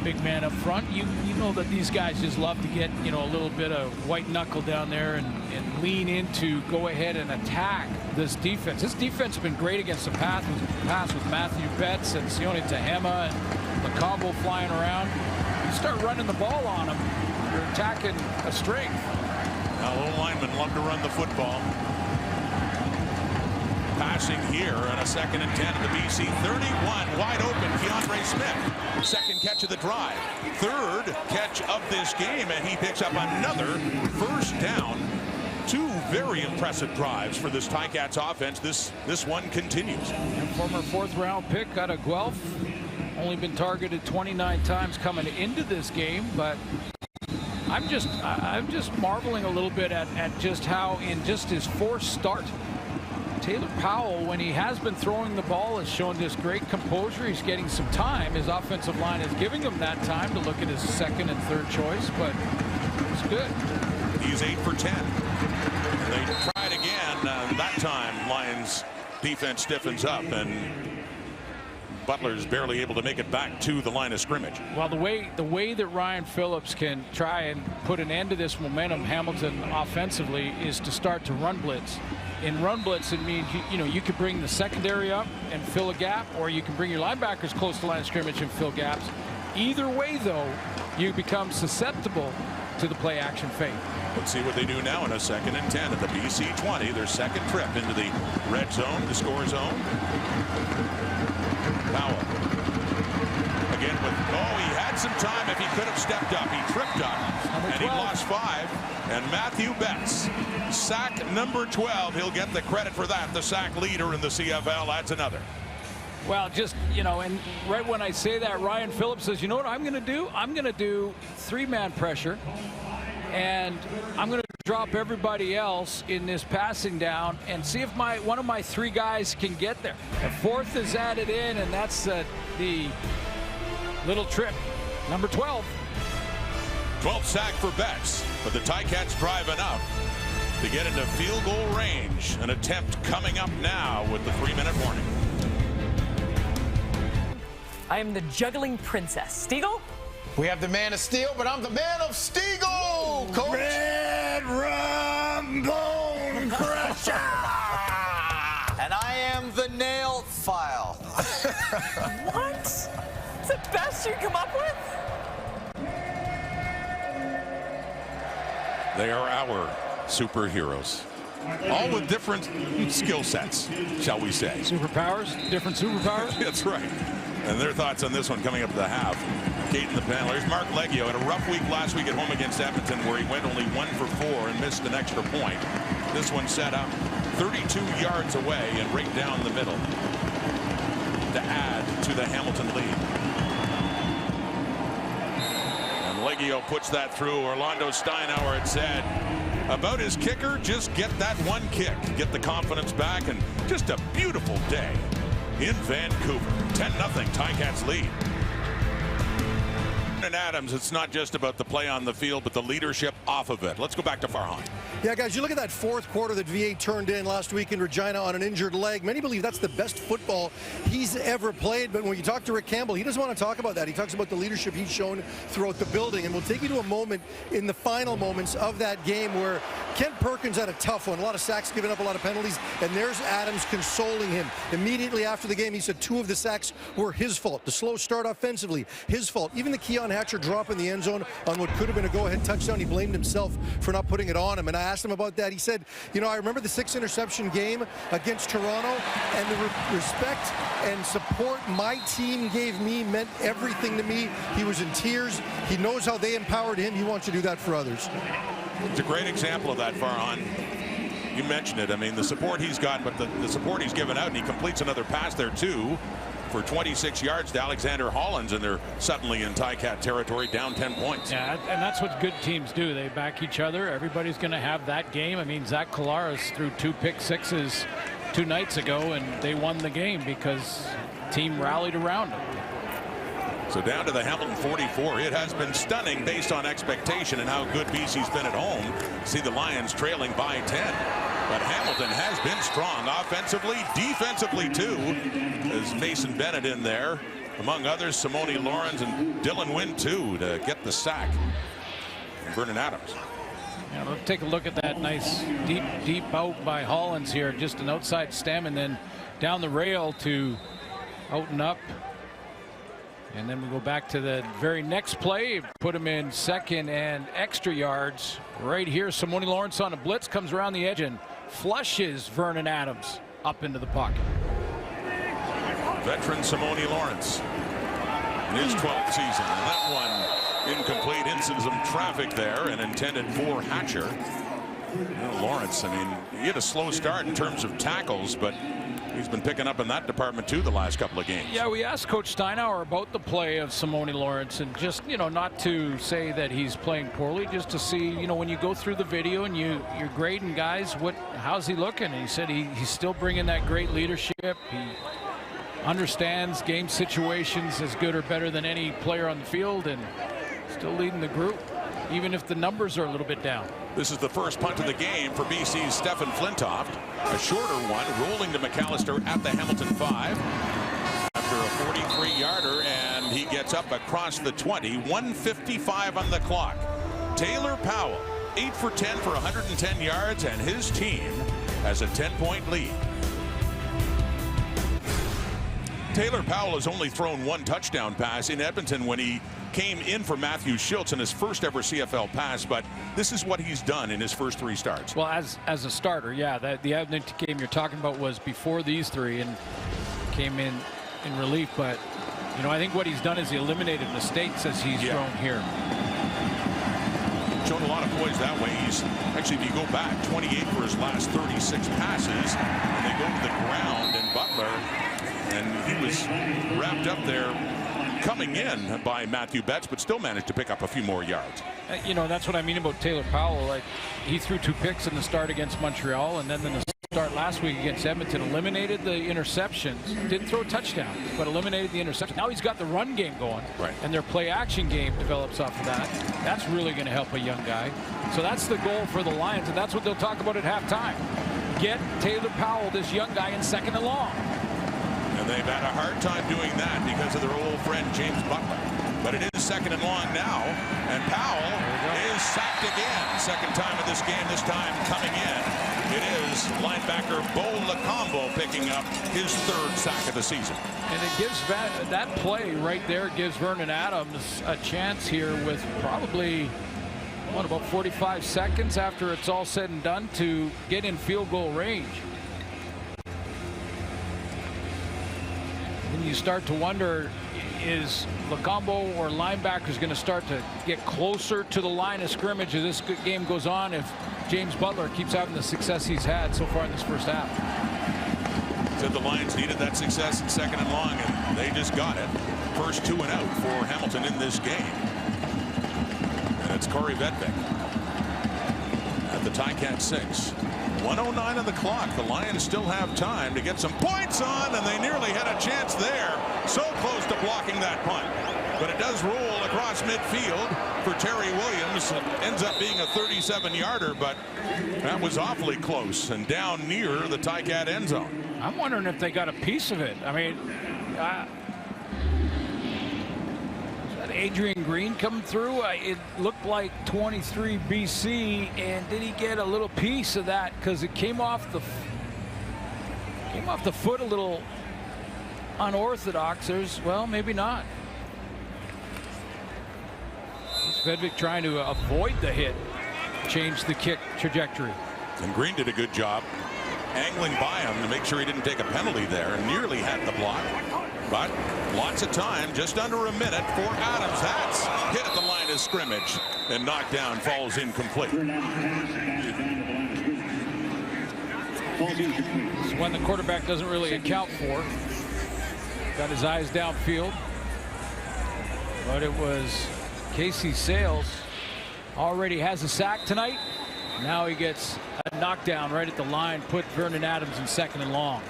big man up front. You know that these guys just love to get, you know, a little bit of white knuckle down there and lean into, go ahead and attack this defense. This defense has been great against the pass with Matthew Betts and Sione Tehema and the combo flying around. You start running the ball on them, you're attacking a strength. Now, little linemen love to run the football. Passing here on a 2nd and 10 at the BC 31, wide open, Keandre Smith. Second catch of the drive, third catch of this game, and he picks up another first down. Two very impressive drives for this Ticats offense. This one continues. And former 4th-round pick out of Guelph, only been targeted 29 times coming into this game, but I'm just marveling a little bit at just how in just his 4th start, Taylor Powell, when he has been throwing the ball, has shown this great composure. He's getting some time. His offensive line is giving him that time to look at his 2nd and 3rd choice, but it's good. He's 8 for 10. And they tried again. That time, Lions defense stiffens up, and Butler's barely able to make it back to the line of scrimmage. Well, the way that Ryan Phillips can try and put an end to this momentum, Hamilton offensively, is to start to run blitz. In run blitz, it means you could bring the secondary up and fill a gap, or you can bring your linebackers close to the line of scrimmage and fill gaps. Either way, though, you become susceptible to the play action fake. Let's see what they do now in a 2nd and 10 at the BC 20. Their 2nd trip into the red zone, the score zone. Powell again with, he had some time if he could have stepped up. He tripped up and he lost 5. And Matthew Betts, sack number 12. He'll get the credit for that. The sack leader in the CFL adds another. Well, just, and right when I say that, Ryan Phillips says, you know what I'm going to do? I'm going to do 3-man pressure, and I'm going to drop everybody else in this passing down and see if one of my 3 guys can get there. The 4th is added in, and that's the little trip. Number 12. 12th sack for Betts, but the Ticats drive enough to get into field goal range. An attempt coming up now with the 3-minute warning. I am the juggling princess. Stiegel? We have the man of steel, but I'm the man of Stiegel, Coach. Red Rum Bone Crusher. And I am the nail file. What? It's the best you come up with? They are our superheroes. All with different skill sets, shall we say. Superpowers? Different superpowers? That's right. And their thoughts on this one coming up to the half. Kate in the panel. Here's Mark Leggio. Had a rough week last week at home against Edmonton, where he went only 1 for 4 and missed an extra point. This one set up 32 yards away and right down the middle to add to the Hamilton lead. And Leggio puts that through. Orlando Steinauer had said about his kicker, just get that one kick, get the confidence back, and just a beautiful day in Vancouver. 10-0 Ticats lead. Vernon Adams, it's not just about the play on the field, but the leadership off of it. Let's go back to Farhan. Yeah, guys, you look at that fourth quarter that VA turned in last week in Regina on an injured leg. Many believe that's the best football he's ever played. But when you talk to Rick Campbell, he doesn't want to talk about that. He talks about the leadership he's shown throughout the building. And we'll take you to a moment in the final moments of that game where Kent Perkins had a tough one. A lot of sacks, giving up a lot of penalties. And there's Adams consoling him. Immediately after the game, he said 2 of the sacks were his fault. The slow start offensively, his fault. Even the Keon Hatcher drop in the end zone on what could have been a go-ahead touchdown, he blamed himself for not putting it on him. And I asked him about that. He said, you know, I remember the 6 interception game against Toronto, and the respect and support my team gave me meant everything to me. He was in tears. He knows how they empowered him. He wants to do that for others. It's a great example of that, Farhan. You mentioned it. I mean, the support he's gotten, but the support he's given out, and he completes another pass there too for 26 yards to Alexander Hollins, and they're suddenly in Ticat territory, down 10 points. Yeah, and that's what good teams do. They back each other. Everybody's going to have that game. I mean, Zach Collaros threw 2 pick sixes 2 nights ago, and they won the game because the team rallied around him. So down to the Hamilton 44. It has been stunning based on expectation and how good BC's been at home. See the Lions trailing by 10. But Hamilton has been strong offensively, defensively too. There's Mason Bennett in there, among others, Simone Lawrence and Dylan Wynn too, to get the sack. And Vernon Adams. Yeah, let's take a look at that nice deep out by Hollins here. Just an outside stem and then down the rail to out and up. And then we go back to the very next play, put him in second and extra yards. Right here, Simone Lawrence on a blitz, comes around the edge and flushes Vernon Adams up into the pocket. Veteran Simone Lawrence in his 12th season. And that one incomplete into some traffic there and intended for Hatcher. Lawrence, I mean, he had a slow start in terms of tackles, but he's been picking up in that department too the last couple of games. Yeah, we asked Coach Steinauer about the play of Simone Lawrence, and just, you know, not to say that he's playing poorly, just to see, you know, when you go through the video and you're grading guys, how's he looking? And he said he's still bringing that great leadership. He understands game situations as good or better than any player on the field, and still leading the group, even if the numbers are a little bit down. This is the first punt of the game for BC's Stephen Flintoff. A shorter one, rolling to McAllister at the Hamilton 5. After a 43-yarder, and he gets up across the 20. 1:55 on the clock. Taylor Powell, 8 for 10 for 110 yards, and his team has a 10-point lead. Taylor Powell has only thrown 1 touchdown pass in Edmonton when he came in for Matthew Schultz in his first ever CFL pass, but this is what he's done in his first 3 starts. Well, as a starter, yeah, the Edmonton game you're talking about was before these 3 and came in relief, but you know, I think what he's done is he eliminated mistakes as he's thrown here. Shown a lot of poise that way. He's actually, if you go back, 28 for his last 36 passes, and they go to the ground, and Butler, and he was wrapped up there coming in by Matthew Betts, but still managed to pick up a few more yards. You know, that's what I mean about Taylor Powell. Like, he threw 2 picks in the start against Montreal, and then in the start last week against Edmonton, eliminated the interceptions. Didn't throw a touchdown, but eliminated the interception. Now he's got the run game going, and their play-action game develops off of that. That's really going to help a young guy. So that's the goal for the Lions, and that's what they'll talk about at halftime. Get Taylor Powell, this young guy, in second and long. And they've had a hard time doing that because of their old friend James Butler. But it is second and long now, and Powell is sacked again. Second time of this game, this time coming in. It is linebacker Bo Lacombo picking up his 3rd sack of the season. And it gives that play right there gives Vernon Adams a chance here with probably about 45 seconds after it's all said and done to get in field goal range. And you start to wonder, is Lacombo or linebackers going to start to get closer to the line of scrimmage as this game goes on if James Butler keeps having the success he's had so far in this first half? Said the Lions needed that success in second and long, and they just got it. First 2 and out for Hamilton in this game. And it's Corey Vedvik at the Ticat 6. 1:09 on the clock. The Lions still have time to get some points on, and they nearly had a chance there. So close to blocking that punt. but it does roll across midfield for Terry Williams. It ends up being a 37-yarder, but that was awfully close and down near the Ticat end zone. I'm wondering if they got a piece of it. I mean, is that Adrian Green coming through? It looked like 23 BC, and did he get a little piece of that because it came off the foot a little unorthodox? Well, maybe not. Svedvik trying to avoid the hit, change the kick trajectory. And Green did a good job angling by him to make sure he didn't take a penalty there, and nearly had the block. But lots of time, just under a minute for Adams. That's hit at the line of scrimmage and knocked down, falls incomplete. It's one the quarterback doesn't really account for. Got his eyes downfield. But it was Casey Sales. Already has a sack tonight. Now he gets a knockdown right at the line, put Vernon Adams in 2nd and long.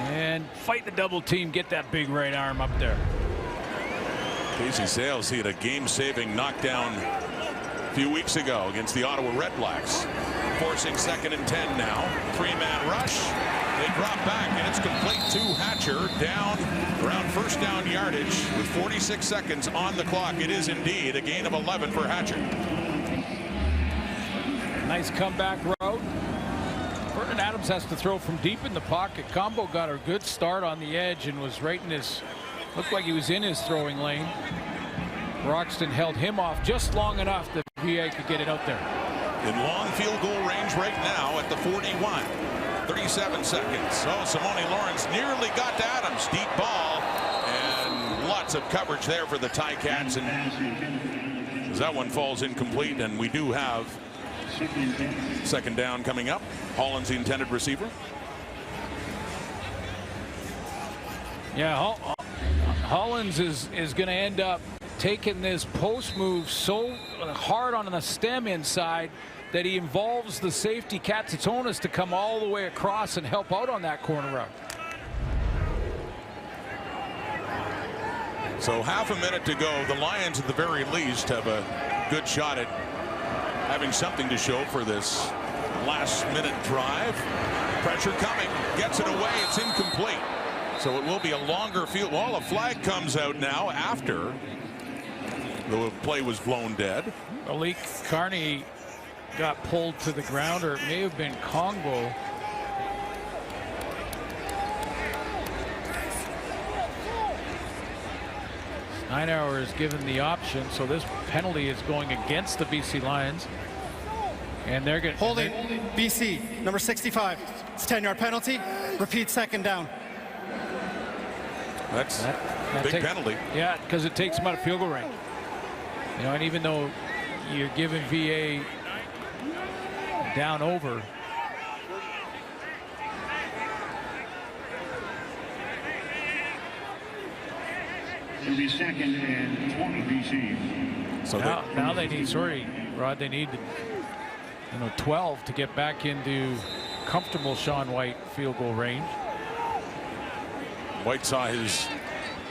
And fight the double team, get that big right arm up there. Casey Sales, he had a game-saving knockdown a few weeks ago against the Ottawa Red Blacks. Forcing 2nd and 10 now. 3-man rush. They drop back, and it's complete to Hatcher. Down around first down yardage with 46 seconds on the clock. It is indeed a gain of 11 for Hatcher. Nice comeback route. Vernon Adams has to throw from deep in the pocket. Combo got a good start on the edge and was right in his, looked like he was in his throwing lane. Broxton held him off just long enough that VA could get it out there. In long field goal range right now at the 41. 37 seconds. So Simone Lawrence nearly got to Adams. Deep ball and lots of coverage there for the Ticats, and as that one falls incomplete, and we do have 2nd down coming up. Holland's the intended receiver. Yeah, Hollins is going to end up taking this post move so hard on the stem inside that he involves the safety Katsatonis to come all the way across and help out on that corner route. So half a minute to go. The Lions at the very least have a good shot at having something to show for this last minute drive. Pressure coming, gets it away, it's incomplete. So it will be a longer field. Well, a flag comes out now after the play was blown dead. Malik Carney got pulled to the ground, or it may have been Congo. Steinauer is given the option, so this penalty is going against the BC Lions. And they're going holding BC, number 65. It's a 10-yard penalty. Repeat 2nd down. That's a big penalty. Yeah, because it takes them out of field goal range. You know, and even though you're giving VA down over, it'll be 2nd and 20 BC. So now they need, sorry, Rod, they need 12 to get back into comfortable Sean White field goal range. White saw his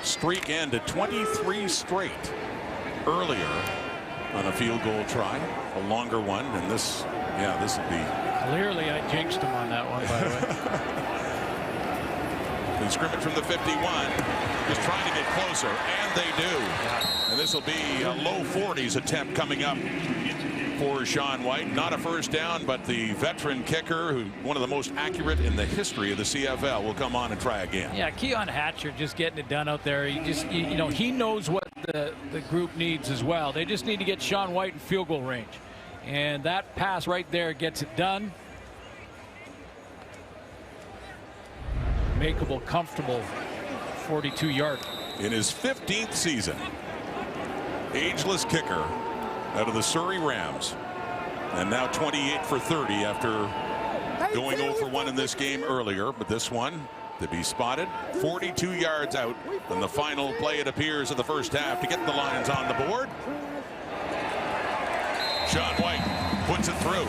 streak end at 23 straight earlier on a field goal try, a longer one, and this will be. Clearly, I jinxed him on that one, by the way. The scrimmage from the 51, just trying to get closer, and they do. And this will be a low 40s attempt coming up for Sean White. Not a first down, but the veteran kicker, who one of the most accurate in the history of the CFL, will come on and try again. Yeah, Keon Hatcher just getting it done out there. He just, you know, he knows what the group needs as well. They just need to get Sean White in field goal range. And that pass right there gets it done. Makeable, comfortable 42-yard. In his 15th season, ageless kicker out of the Surrey Rams, and now 28 for 30 after going 0 for 1 in this game earlier. But this one to be spotted 42 yards out in the final play, it appears, of the first half to get the Lions on the board. Sean White puts it through.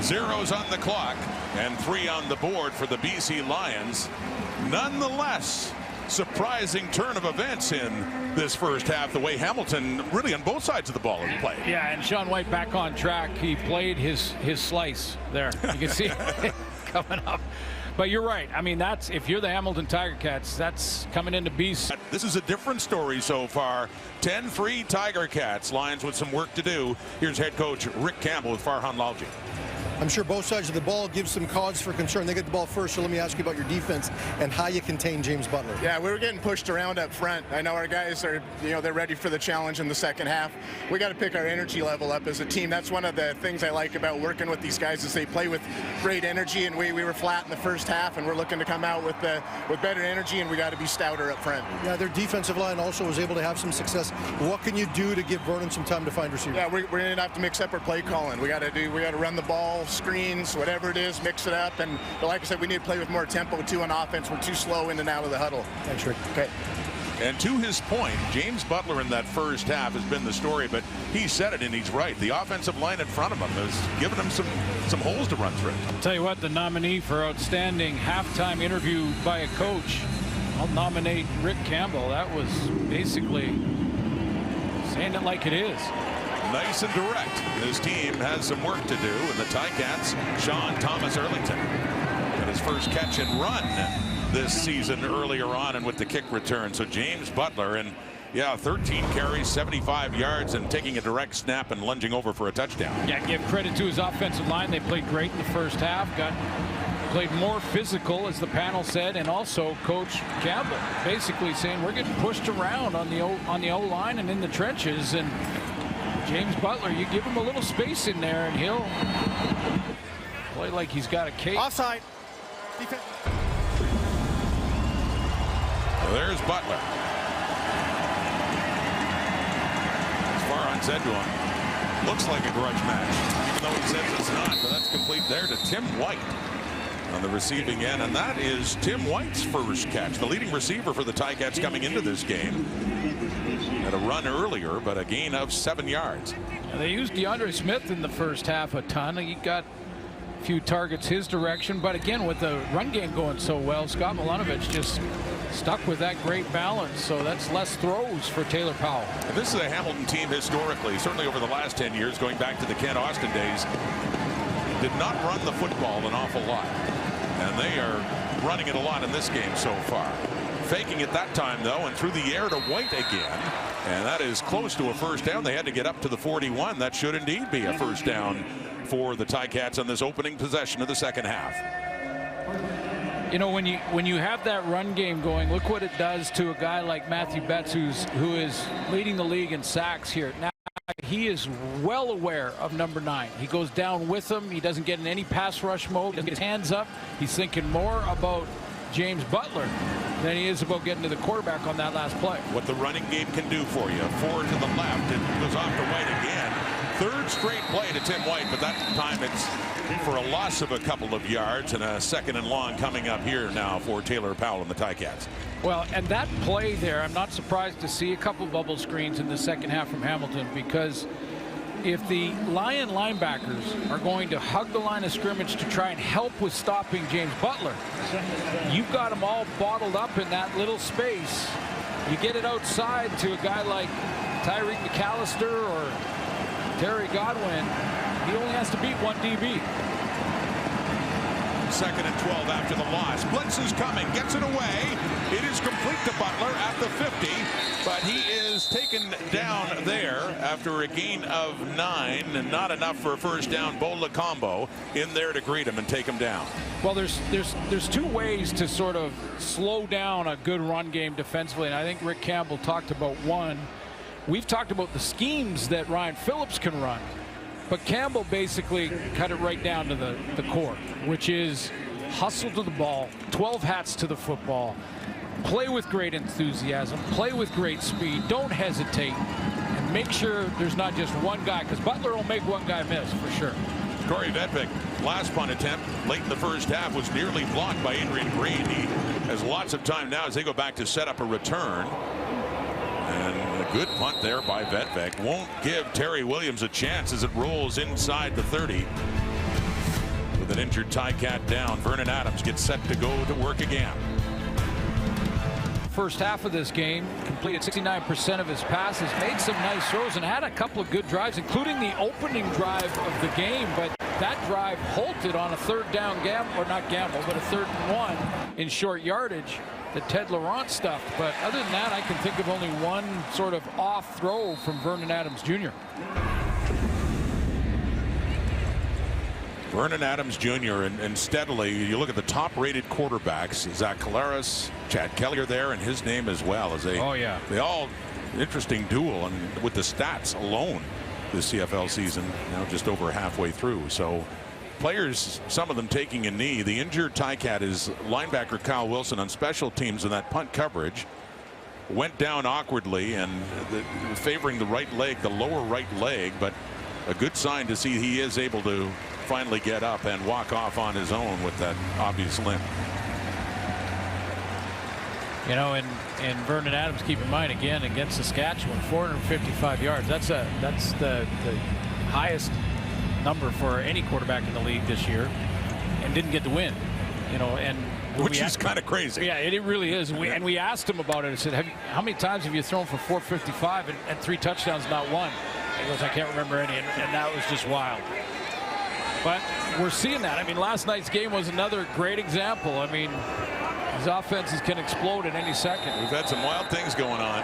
0's on the clock and 3 on the board for the BC Lions. Nonetheless, surprising turn of events in this first half, the way Hamilton really on both sides of the ball has played. Yeah, and Sean White back on track. He played his slice there. You can see it coming up. But you're right. I mean, that's, if you're the Hamilton Tiger Cats, that's coming into beast. This is a different story so far. 10-3 Tiger Cats. Lions with some work to do. Here's head coach Rick Campbell with Farhan Lalji. I'm sure both sides of the ball give some cause for concern. They get the ball first, so let me ask you about your defense and how you contain James Butler. Yeah, we were getting pushed around up front. I know our guys are, they're ready for the challenge in the second half. We got to pick our energy level up as a team. That's one of the things I like about working with these guys is they play with great energy, and we were flat in the first half, and we're looking to come out with better energy, and we got to be stouter up front. Yeah, their defensive line also was able to have some success. What can you do to give Vernon some time to find receivers? Yeah, we're going to have to mix up our play calling. We got to run the ball, screens, whatever it is, mix it up. And like I said, we need to play with more tempo too on offense. We're too slow in and out of the huddle. Thanks, Rick. Okay. And to his point, James Butler in that first half has been the story, but he said it and he's right. The offensive line in front of him has given him some holes to run through. I'll tell you what, the nominee for outstanding halftime interview by a coach, I'll nominate Rick Campbell. That was basically saying it like it is. Nice and direct. His team has some work to do, and the Ticats, Sean Thomas Earlington, got his first catch and run this season earlier on, and with the kick return. So James Butler, and yeah, 13 carries, 75 yards, and taking a direct snap and lunging over for a touchdown. Yeah, give credit to his offensive line. They played great in the first half. Played more physical, as the panel said, and also Coach Campbell basically saying we're getting pushed around on the O-line and in the trenches, and James Butler, you give him a little space in there and he'll play like he's got a cake. Offside. Well, there's Butler. As Farhan said to him, looks like a grudge match, even though he says it's not, but that's complete there to Tim White on the receiving end, and that is Tim White's first catch, the leading receiver for the Ticats coming into this game. Had a run earlier, but a gain of 7 yards. Yeah, they used DeAndre Smith in the first half a ton. He got a few targets his direction, but again, with the run game going so well, Scott Milanovic just stuck with that great balance, so that's less throws for Taylor Powell. And this is a Hamilton team historically, certainly over the last 10 years, going back to the Kent Austin days, did not run the football an awful lot, and they are running it a lot in this game so far. Faking it that time, though, and through the air to White again. And that is close to a first down. They had to get up to the 41. That should indeed be a first down for the Ticats on this opening possession of the second half. You know, when you have that run game going, look what it does to a guy like Matthew Betts, who is leading the league in sacks here. Now, he is well aware of number 9. He goes down with him. He doesn't get in any pass rush mode. He doesn't get his hands up. He's thinking more about James Butler than he is about getting to the quarterback on that last play. What the running game can do for you. 4 to the left. It goes off to White again. Third straight play to Tim White, but that time it's for a loss of a couple of yards, and a second and long coming up here now for Taylor Powell and the Ticats. Well, and that play there, I'm not surprised to see a couple bubble screens in the second half from Hamilton, because if the Lion linebackers are going to hug the line of scrimmage to try and help with stopping James Butler, you've got them all bottled up in that little space. You get it outside to a guy like Tyreek McAllister or Terry Godwin, he only has to beat one DB. Second and 12 after the loss. Blitz is coming, gets it away. It is complete to Butler at the 50, but he is taken down there after a gain of 9, and not enough for a first down. Bola combo in there to greet him and take him down. Well, there's two ways to sort of slow down a good run game defensively, and I think Rick Campbell talked about one. We've talked about the schemes that Ryan Phillips can run, but Campbell basically cut it right down to the core, which is hustle to the ball, 12 hats to the football, play with great enthusiasm, play with great speed, don't hesitate, and make sure there's not just one guy, because Butler will make one guy miss for sure. Corey Vedvik, last punt attempt late in the first half, was nearly blocked by Adrian Green. He has lots of time now as they go back to set up a return. And a good punt there by Vedvik. Won't give Terry Williams a chance as it rolls inside the 30. With an injured Ticat down, Vernon Adams gets set to go to work again. first half of this game, completed 69% of his passes, made some nice throws, and had a couple of good drives, including the opening drive of the game. But that drive halted on a third down gamble, or not gamble, but a 3rd and 1 in short yardage that Ted Laurent stuffed. But other than that, I can think of only one sort of off throw from Vernon Adams Jr. Vernon Adams Jr. and steadily, you look at the top-rated quarterbacks, Zach Collaros, Chad Kelly are there, and his name as well. As they, they all interesting duel, and with the stats alone, this CFL season now just over halfway through. So players, some of them taking a knee. The injured Ticat is linebacker Kyle Wilson on special teams in that punt coverage. Went down awkwardly and favoring the right leg, the lower right leg, but a good sign to see he is able to finally get up and walk off on his own with that obvious limp. You know, and Vernon Adams, keep in mind, again, against Saskatchewan, 455 yards. That's the highest number for any quarterback in the league this year, and didn't get the win. You know, and which is kind of crazy. Yeah, it really is. And we asked him about it. I said, how many times have you thrown for 455 and 3 touchdowns, not 1? He goes, I can't remember any, and that was just wild. But we're seeing that. I mean, last night's game was another great example. I mean, his offenses can explode at any second. We've had some wild things going on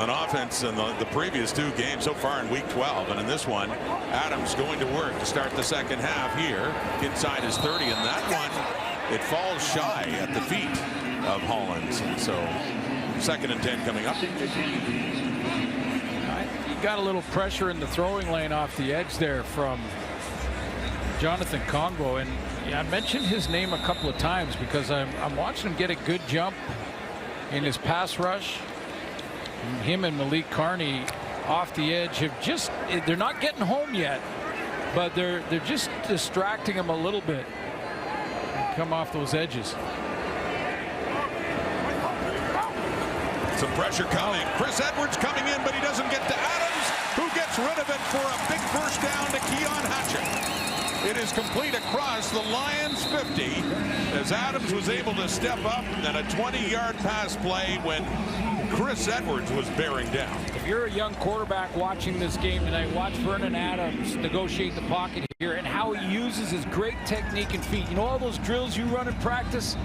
offense in the previous 2 games so far in week 12, and in this one, Adams going to work to start the second half here inside his 30, and that one, it falls shy at the feet of Hollins. So 2nd and 10 coming up. He got a little pressure in the throwing lane off the edge there from Jonathan Congo, and I mentioned his name a couple of times because I'm watching him get a good jump in his pass rush. And him and Malik Carney off the edge have just, they're not getting home yet, but they're just distracting him a little bit. Come off those edges. Some pressure coming. Chris Edwards coming in, but he doesn't get to Adams, who gets rid of it for a big first down to Keon Hatcher. It is complete across the Lions 50 as Adams was able to step up, and a 20-yard pass play when Chris Edwards was bearing down. If you're a young quarterback watching this game tonight, watch Vernon Adams negotiate the pocket here and how he uses his great technique and feet. You know all those drills you run in practice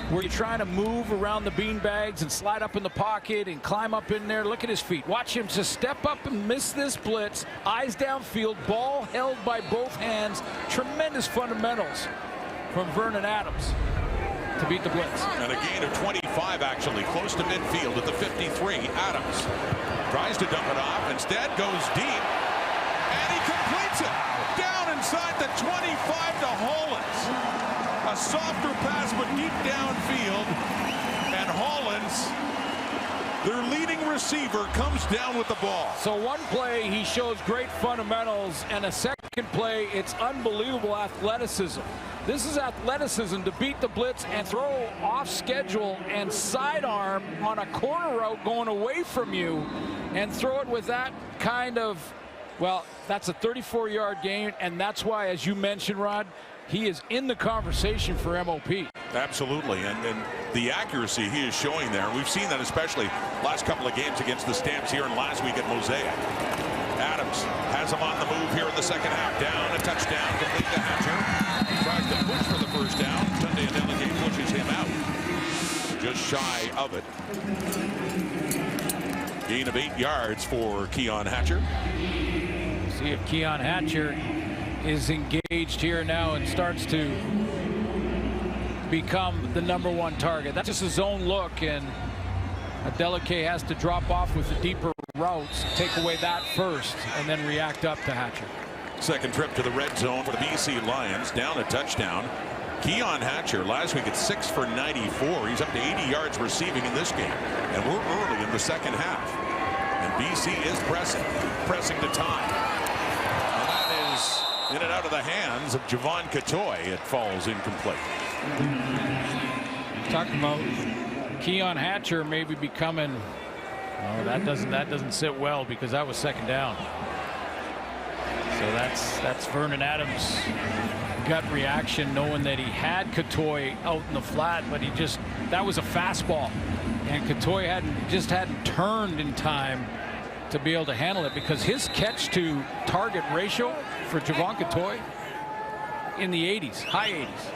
where you're trying to move around the beanbags and slide up in the pocket and climb up in there? Look at his feet. Watch him just step up and miss this blitz. Eyes downfield, ball held by both hands. Tremendous fundamentals from Vernon Adams to beat the blitz. And a gain of 25, actually, close to midfield at the 53. Adams tries to dump it off, instead goes deep, and he completes it. Down inside the 25 to Hollins. A softer pass, but deep downfield, and Hollins, their leading receiver, comes down with the ball. So one play, he shows great fundamentals, and a second play, it's unbelievable athleticism. This is athleticism to beat the blitz and throw off schedule and sidearm on a corner route going away from you and throw it with that kind of, well, that's a 34-yard gain, and that's why, as you mentioned, Rod, he is in the conversation for MOP. Absolutely, and the accuracy he is showing there. We've seen that especially last couple of games against the Stamps here and last week at Mosaic. Adams has him on the move here in the second half. Down, a touchdown, complete to Hatcher. He tries to push for the first down. Sunday Delegate pushes him out. Just shy of it. Gain of 8 yards for Keon Hatcher. See if Keon Hatcher is engaged here now and starts to become the #1 target. That's just his own look, and Adeleke has to drop off with the deeper routes, take away that first, and then react up to Hatcher. Second trip to the red zone for the BC Lions, down a touchdown. Keon Hatcher last week at 6 for 94. He's up to 80 yards receiving in this game, and we're early in the second half, and BC is pressing to tie. And that is in and out of the hands of Javon Catoy. It falls incomplete. Talking about Keon Hatcher maybe becoming, oh, that doesn't sit well, because that was second down. So that's Vernon Adams' gut reaction, knowing that he had Catoy out in the flat, but that was a fastball And Catoy hadn't turned in time to be able to handle it, because his catch to target ratio for Javon Catoy in the 80s, high 80s.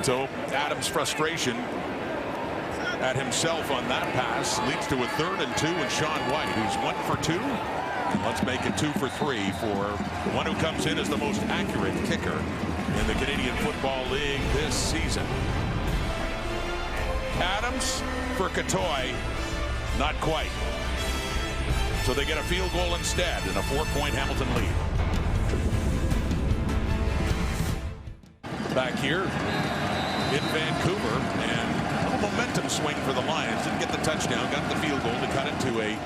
So Adams' frustration at himself on that pass leads to a 3rd and 2, and Sean White, who's 1 for 2. Let's make it 2 for 3 for one who comes in as the most accurate kicker in the Canadian Football League this season. Adams for Catoy, not quite. So they get a field goal instead and a 4-point Hamilton lead. Back here in Vancouver, and a momentum swing for the Lions. Didn't get the touchdown, got the field goal to cut it to a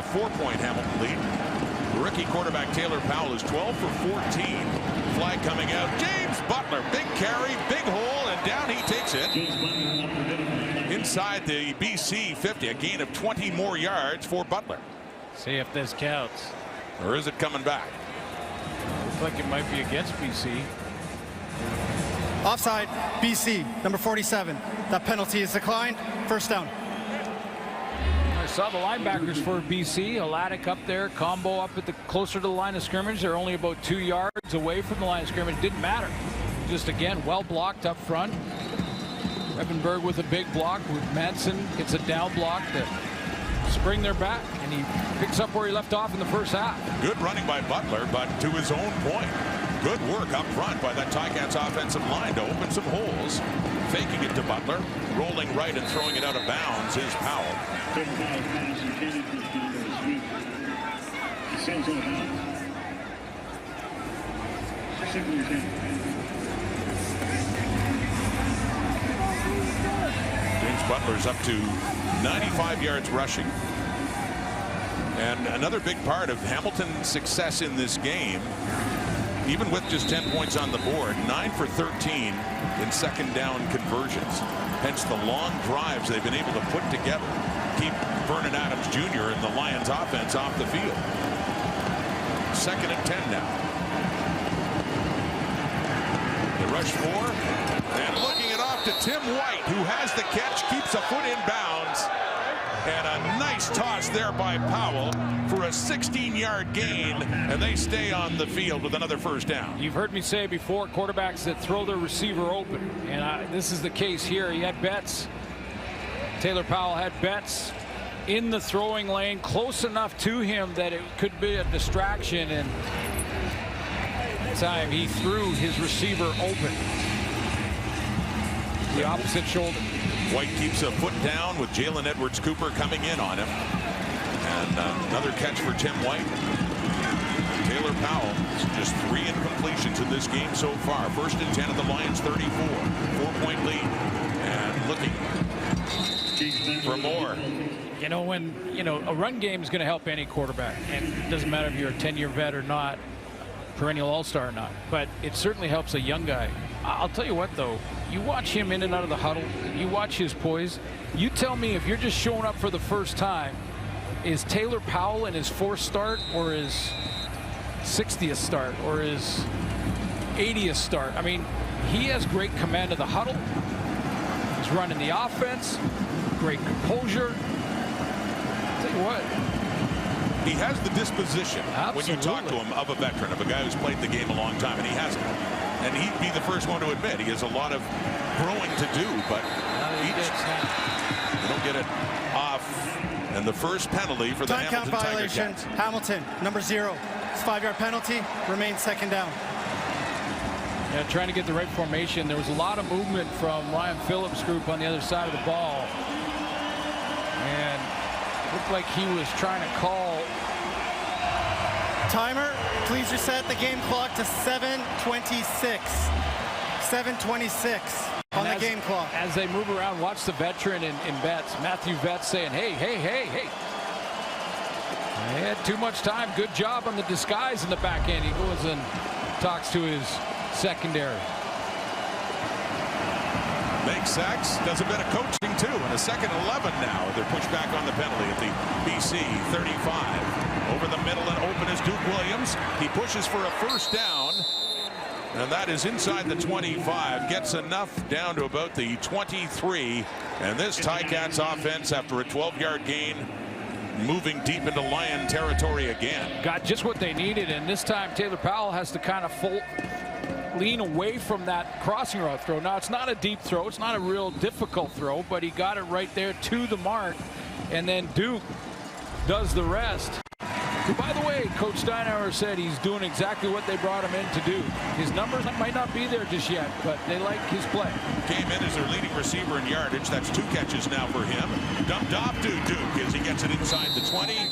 4-point Hamilton lead. Rookie quarterback Taylor Powell is 12 for 14. Flag coming out. James Butler, big carry, big hole, and down he takes it. Inside the BC 50, a gain of 20 more yards for Butler. See if this counts. Or is it coming back? Looks like it might be against BC. Offside, BC, number 47. That penalty is declined. First down. I saw the linebackers for BC. Alatic up there, combo up at the closer to the line of scrimmage. They're only about 2 yards away from the line of scrimmage. Didn't matter. Just again, well blocked up front. Revenberg with a big block. With Manson gets a down block to spring their back, and he picks up where he left off in the first half. Good running by Butler, but to his own point. Good work up front by that Ticats offensive line to open some holes. Faking it to Butler. Rolling right and throwing it out of bounds is Powell. James Butler's up to 95 yards rushing. And another big part of Hamilton's success in this game, even with just 10 points on the board, 9 for 13 in second down conversions. Hence the long drives they've been able to put together. Keep Vernon Adams Jr. and the Lions offense off the field. 2nd and 10 now. They rush 4. And looking it off to Tim White, who has the catch, keeps a foot in bounds. And a nice toss there by Powell for a 16-yard gain, and they stay on the field with another first down. You've heard me say before, quarterbacks that throw their receiver open, and this is the case here. He had Betts. Taylor Powell had Betts in the throwing lane, close enough to him that it could be a distraction, and that time he threw his receiver open. The opposite shoulder. White keeps a foot down with Jalen Edwards-Cooper coming in on him. And another catch for Tim White. Taylor Powell, just 3 incompletions in this game so far. 1st and 10 at the Lions 34. 4-point lead. And looking for more. You know, when a run game is going to help any quarterback, and it doesn't matter if you're a 10-year vet or not, perennial all-star or not, but it certainly helps a young guy. I'll tell you what, though, you watch him in and out of the huddle, you watch his poise, you tell me if you're just showing up for the first time, is Taylor Powell in his 4th start or his 60th start or his 80th start? I mean, he has great command of the huddle. He's running the offense, great composure. I'll tell you what. He has the disposition, Absolutely, when you talk to him, of a veteran, of a guy who's played the game a long time, and he hasn't. And he'd be the first one to admit he has a lot of growing to do, but they don't get it off. And the first penalty for the time count Hamilton violation. Tiger-Cats. Hamilton, number 0. It's 5-yard penalty. Remains 2nd down. Yeah, trying to get the right formation. There was a lot of movement from Ryan Phillips' group on the other side of the ball, and it looked like he was trying to call. Timer, please reset the game clock to 7:26. 7:26 on the game clock. As they move around, watch the veteran in Betts, Matthew Betts, saying, hey, hey, hey, hey. They had too much time. Good job on the disguise in the back end. He goes and talks to his secondary. Makes sacks, does a bit of coaching too. And a 2nd 11 now. They're pushed back on the penalty at the BC 35. Over the middle and open is Duke Williams. He pushes for a first down. And that is inside the 25. Gets enough down to about the 23. And this Ticats offense, after a 12-yard gain, moving deep into Lion territory again. Got just what they needed, and this time Taylor Powell has to kind of lean away from that crossing route throw. Now, it's not a deep throw. It's not a real difficult throw, but he got it right there to the mark, and then Duke does the rest. By the way, Coach Steinauer said he's doing exactly what they brought him in to do. His numbers might not be there just yet, but they like his play. Came in as their leading receiver in yardage. That's 2 catches now for him. Dumped off to Duke as he gets it inside the 20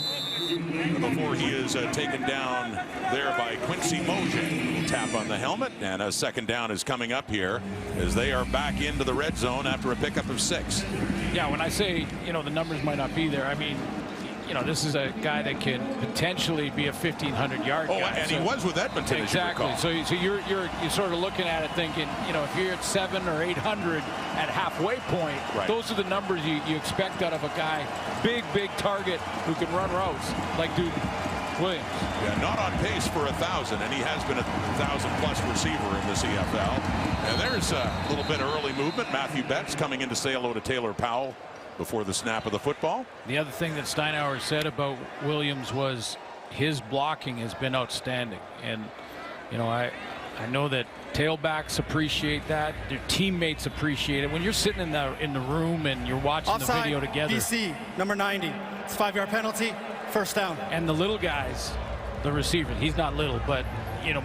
before he is taken down there by Quincy Moje. Tap on the helmet, and a second down is coming up here as they are back into the red zone after a pickup of 6. Yeah, when I say, the numbers might not be there, I mean, this is a guy that can potentially be a 1,500-yard guy. And he was with Edmonton, exactly. So you're sort of looking at it thinking, if you're at 700 or 800 at halfway point, right, those are the numbers you expect out of a guy, big target who can run routes like Duke Williams. Yeah, not on pace for 1,000, and he has been a 1,000-plus receiver in the CFL. And there's a little bit of early movement. Matthew Betts coming in to say hello to Taylor Powell before the snap of the football. The other thing that Steinauer said about Williams was his blocking has been outstanding, and I know that tailbacks appreciate that, their teammates appreciate it. When you're sitting in the room and you're watching Offside, the video together. BC number 90. It's a 5-yard penalty, first down. And the little guys, the receiver, he's not little, but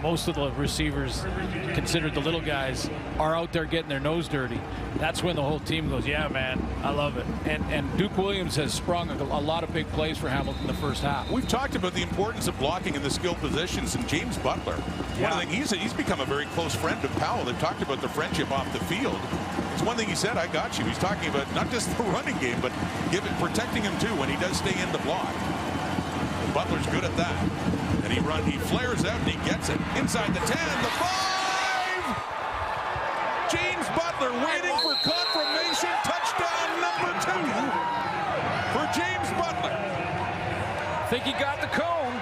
most of the receivers considered the little guys are out there getting their nose dirty. That's when the whole team goes, yeah, man, I love it. And Duke Williams has sprung a lot of big plays for Hamilton in the first half. We've talked about the importance of blocking in the skill positions, and James Butler, one thing he's become a very close friend of Powell. They've talked about the friendship off the field. It's one thing he said, I got you. He's talking about not just the running game, but protecting him too when he does stay in the block. And Butler's good at that. And he flares out and he gets it inside the 10, the 5. James Butler waiting for confirmation. Touchdown number 2 for James Butler. I think he got the cone.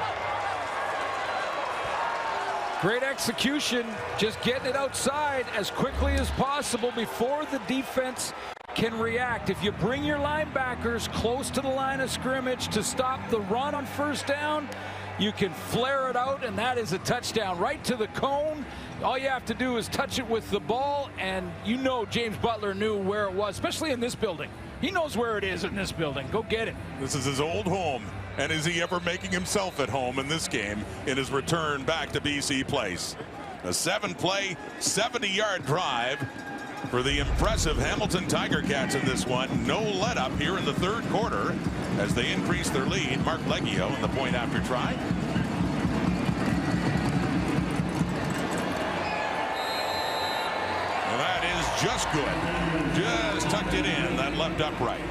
Great execution, just getting it outside as quickly as possible before the defense can react. If you bring your linebackers close to the line of scrimmage to stop the run on first down, you can flare it out, and that is a touchdown right to the cone. All you have to do is touch it with the ball, and James Butler knew where it was, especially in this building. He knows where it is in this building. Go get it. This is his old home, and is he ever making himself at home in this game in his return back to BC Place? A 7-play, 70-yard drive for the impressive Hamilton Tiger Cats in this one. No let up here in the third quarter as they increase their lead. Mark Leggio in the point after try. And that is just good. Just tucked it in, that left upright.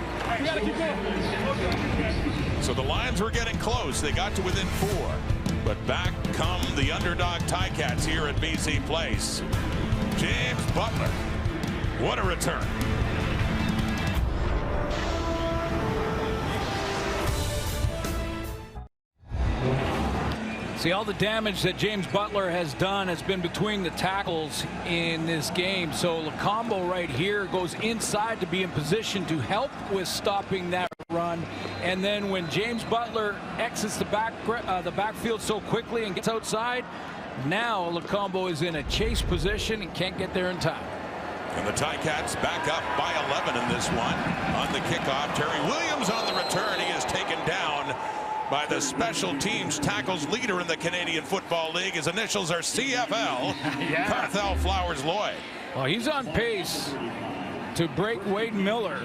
So the Lions were getting close. They got to within 4. But back come the underdog Ticats here at BC Place. James Butler. What a return. See, all the damage that James Butler has done has been between the tackles in this game. So Lacombo right here goes inside to be in position to help with stopping that run. And then when James Butler exits the backfield so quickly and gets outside, now Lacombo is in a chase position and can't get there in time. And the Ticats back up by 11 in this one. On the kickoff, Terry Williams on the return. He is taken down by the special teams tackles leader in the Canadian Football League. His initials are CFL. Carthel Flowers Lloyd. Well, he's on pace to break Wade Miller,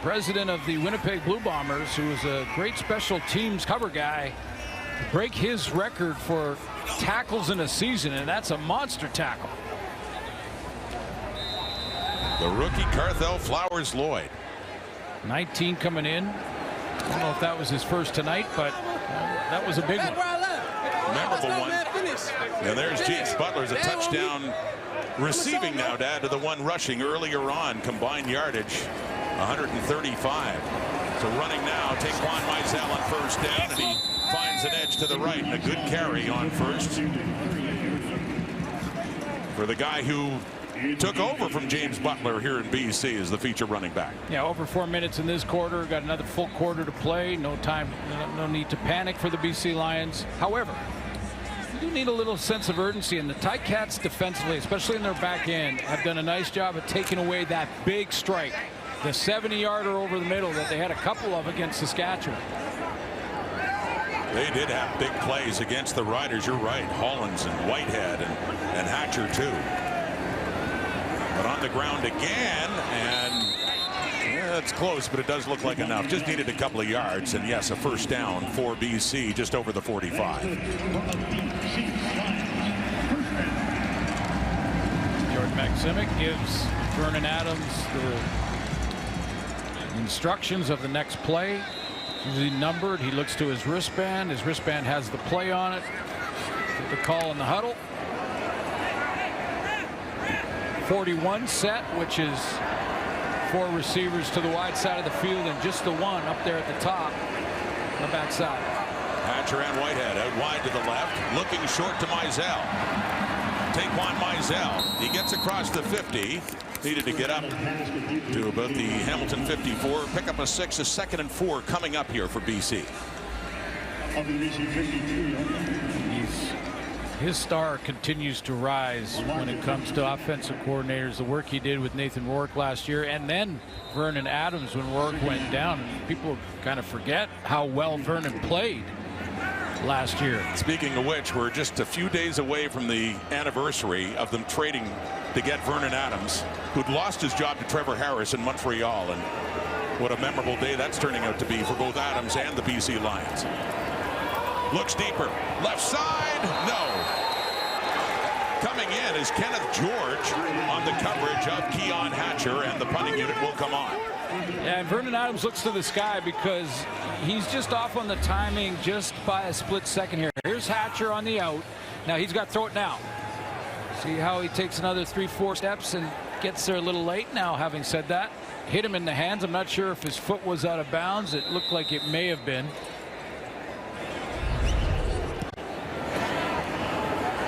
president of the Winnipeg Blue Bombers, who is a great special teams cover guy, break his record for tackles in a season, and that's a monster tackle. The rookie Carthel Flowers Lloyd. 19 coming in. I don't know if that was his first tonight, but that was a big one. Memorable one. And there's James Butler's a touchdown receiving now to add to the one rushing earlier on. Combined yardage 135. So running now, Taquan Mizell on first down, and he finds an edge to the right and a good carry on first. for the guy who took over from James Butler here in BC as the feature running back. Yeah, over 4 minutes in this quarter. Got another full quarter to play. No time, no need to panic for the BC Lions. However, you do need a little sense of urgency, and the Ticats defensively, especially in their back end, have done a nice job of taking away that big strike, the 70-yarder over the middle that they had a couple of against Saskatchewan. They did have big plays against the Riders. You're right. Hollins and Whitehead and Hatcher too. But on the ground again, and yeah, it's close, but it does look like enough. Just needed a couple of yards, and yes, a first down for BC just over the 45. Jordan Maximic gives Vernon Adams the instructions of the next play. Usually numbered. He looks to his wristband. His wristband has the play on it. The call in the huddle. 41 set, which is 4 receivers to the wide side of the field and just the one up there at the top on the backside. Hatcher and Whitehead out wide to the left, looking short to Mizell. Taquan Mizell. He gets across the 50. Needed to get up to about the Hamilton 54. Pick up a 6, a 2nd and 4 coming up here for BC. His star continues to rise when it comes to offensive coordinators. The work he did with Nathan Rourke last year, and then Vernon Adams when Rourke went down. People kind of forget how well Vernon played last year. Speaking of which, we're just a few days away from the anniversary of them trading to get Vernon Adams, who'd lost his job to Trevor Harris in Montreal, and what a memorable day that's turning out to be for both Adams and the BC Lions. Looks deeper, left side, no. Coming in is Kenneth George on the coverage of Keon Hatcher, and the punting unit will come on. Yeah, and Vernon Adams looks to the sky because he's just off on the timing just by a split second here. Here's Hatcher on the out. Now he's got to throw it now. See how he takes another 3-4 steps and gets there a little late. Now, having said that, hit him in the hands. I'm not sure if his foot was out of bounds. It looked like it may have been.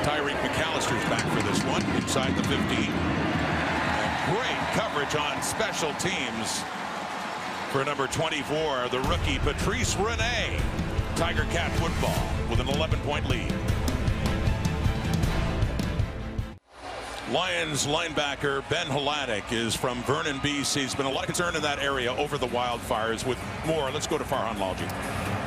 Tyreek McAllister's back for this one inside the 15. And great coverage on special teams for number 24, the rookie Patrice Rene. Tiger Cat football with an 11-point lead. Lions linebacker Ben Hladek is from Vernon, BC. There's been a lot of concern in that area over the wildfires. With more, let's go to Farhan Lalji.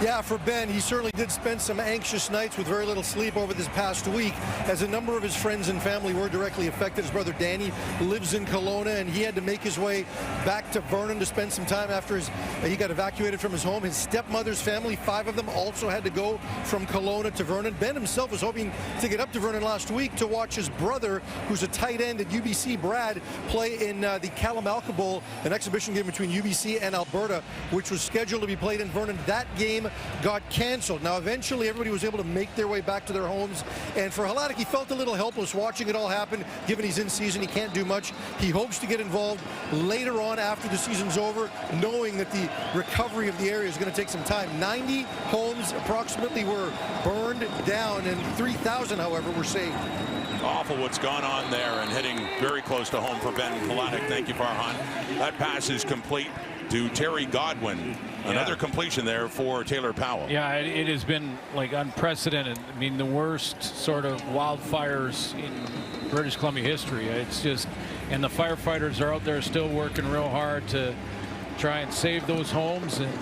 Yeah, for Ben, he certainly did spend some anxious nights with very little sleep over this past week, as a number of his friends and family were directly affected. His brother Danny lives in Kelowna, and he had to make his way back to Vernon to spend some time after he got evacuated from his home. His stepmother's family, 5 of them, also had to go from Kelowna to Vernon. Ben himself was hoping to get up to Vernon last week to watch his brother, who's a tight end at UBC, Brad, play in the Kalamalka Bowl, an exhibition game between UBC and Alberta, which was scheduled to be played in Vernon. That game got canceled. Now, eventually, everybody was able to make their way back to their homes, and for Hladek, he felt a little helpless watching it all happen. Given he's in season, he can't do much. He hopes to get involved later on after the season's over, knowing that the recovery of the area is going to take some time. 90 homes approximately were burned down, and 3,000, however, were saved. Awful what's gone on there, and hitting very close to home for Ben Hladek. Thank you, Farhan. That pass is complete to Terry Godwin. Another completion there for Taylor Powell. Yeah, it has been like unprecedented. I mean, the worst sort of wildfires in British Columbia history. It's just, and the firefighters are out there still working real hard to try and save those homes, and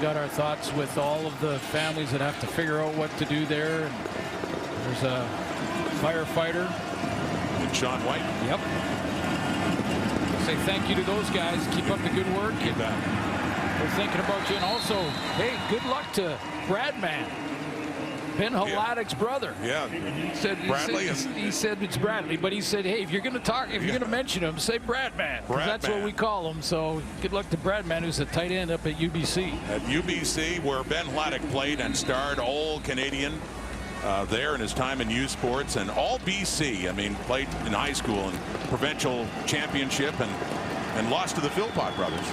got our thoughts with all of the families that have to figure out what to do there. And there's a firefighter. And Sean White. Yep. Say thank you to those guys. Keep up the good work. We're thinking about you. And also, hey, good luck to Bradman, Ben Hladek's brother. Yeah. He said it's Bradley, but he said, hey, if you're going to talk, if you're going to mention him, say Bradman. That's what we call him. So good luck to Bradman, who's a tight end up at UBC. At UBC, where Ben Hladek played and starred, all Canadian there in his time in U Sports, and all BC. I mean, played in high school and provincial championship, and lost to the Philpott brothers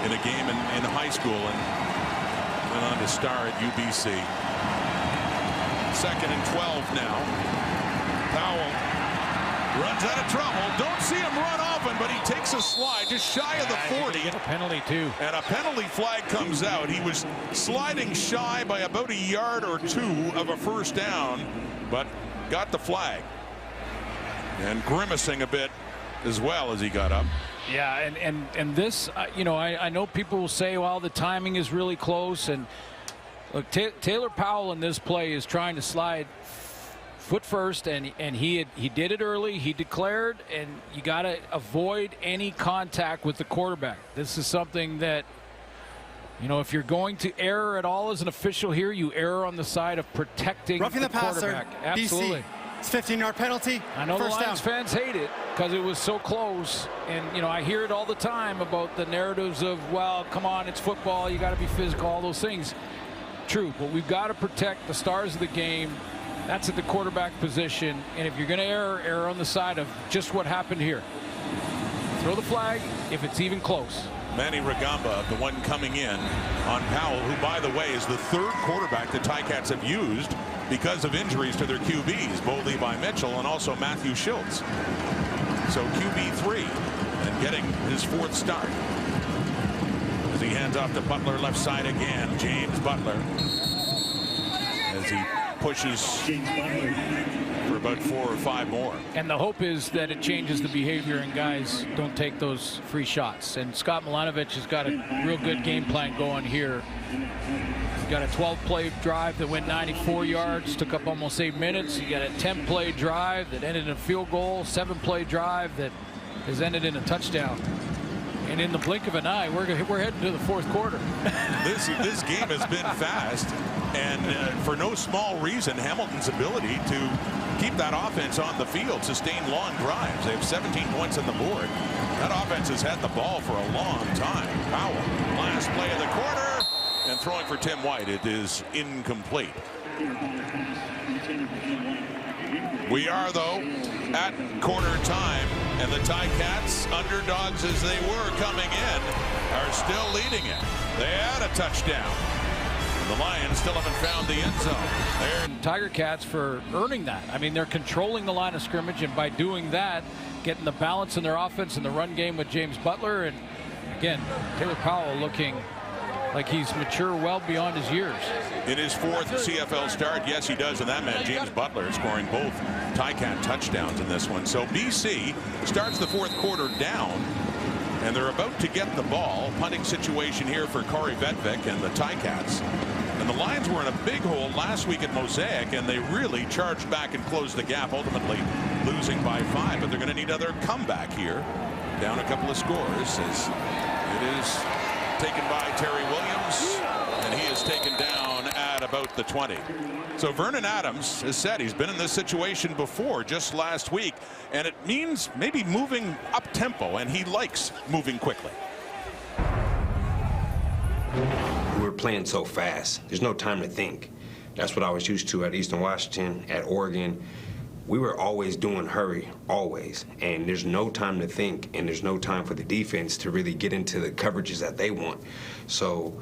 in a game in high school, and went on to star at UBC. 2nd and 12 now. Powell Powell runs out of trouble. Don't see him run often, but he takes a slide just shy of the 40. Get a penalty too. And a penalty flag comes out. He was sliding shy by about a yard or two of a first down, but got the flag. And grimacing a bit as well as he got up. Yeah, and this, you know, I know people will say, well, the timing is really close. And look, Taylor Powell in this play is trying to slide foot first, and he did it early. He declared, and you got to avoid any contact with the quarterback. This is something that, you know, if you're going to err at all as an official here, you err on the side of protecting roughing the passer. quarterback. Absolutely. BC. It's 15-yard penalty. I know first the Lions down. fans hate it because it was so close, and you know I hear it all the time about the narratives of, well, come on, it's football, you got to be physical, all those things. True, but we've got to protect the stars of the game. That's at the quarterback position, and if you're going to err on the side of just what happened here. Throw the flag if it's even close. Manny Ragamba, the one coming in on Powell, who, by the way, is the third quarterback the Ticats have used because of injuries to their QBs, Bo Levi Mitchell and also Matthew Schultz. So QB3 and getting his fourth start. As he hands off to Butler left side again. James Butler as he pushes for about 4 or 5 more. And the hope is that it changes the behavior and guys don't take those free shots. And Scott Milanovic has got a real good game plan going here. He's got a 12-play drive that went 94 yards, took up almost 8 minutes. You got a 10-play drive that ended in a field goal, 7-play drive that has ended in a touchdown. And in the blink of an eye, we're heading to the fourth quarter. This game has been fast, and for no small reason, Hamilton's ability to keep that offense on the field, sustain long drives. They have 17 points on the board. That offense has had the ball for a long time. Powell, last play of the quarter, and throwing for Tim White. It is incomplete. We are, though, at quarter time, and the Ticats, underdogs as they were coming in, are still leading it. They had a touchdown. The Lions still haven't found the end zone. Tiger Cats for earning that. I mean, they're controlling the line of scrimmage, and by doing that, getting the balance in their offense in the run game with James Butler. And again, Taylor Powell looking like he's mature well beyond his years. In his fourth CFL start, yes, he does, and that meant James Butler scoring both Ticat touchdowns in this one. So BC starts the fourth quarter down, and they're about to get the ball. Punting situation here for Corey Vedvik and the Ticats. And the Lions were in a big hole last week at Mosaic, and they really charged back and closed the gap, ultimately losing by 5. But they're going to need another comeback here. Down a couple of scores as it is taken by Terry Williams, and he is taken down at about the 20. So Vernon Adams has said he's been in this situation before just last week, and it means maybe moving up tempo, and he likes moving quickly. We're playing so fast. There's no time to think. That's what I was used to at Eastern Washington, at Oregon. We were always doing hurry, always. And there's no time to think, and there's no time for the defense to really get into the coverages that they want. So,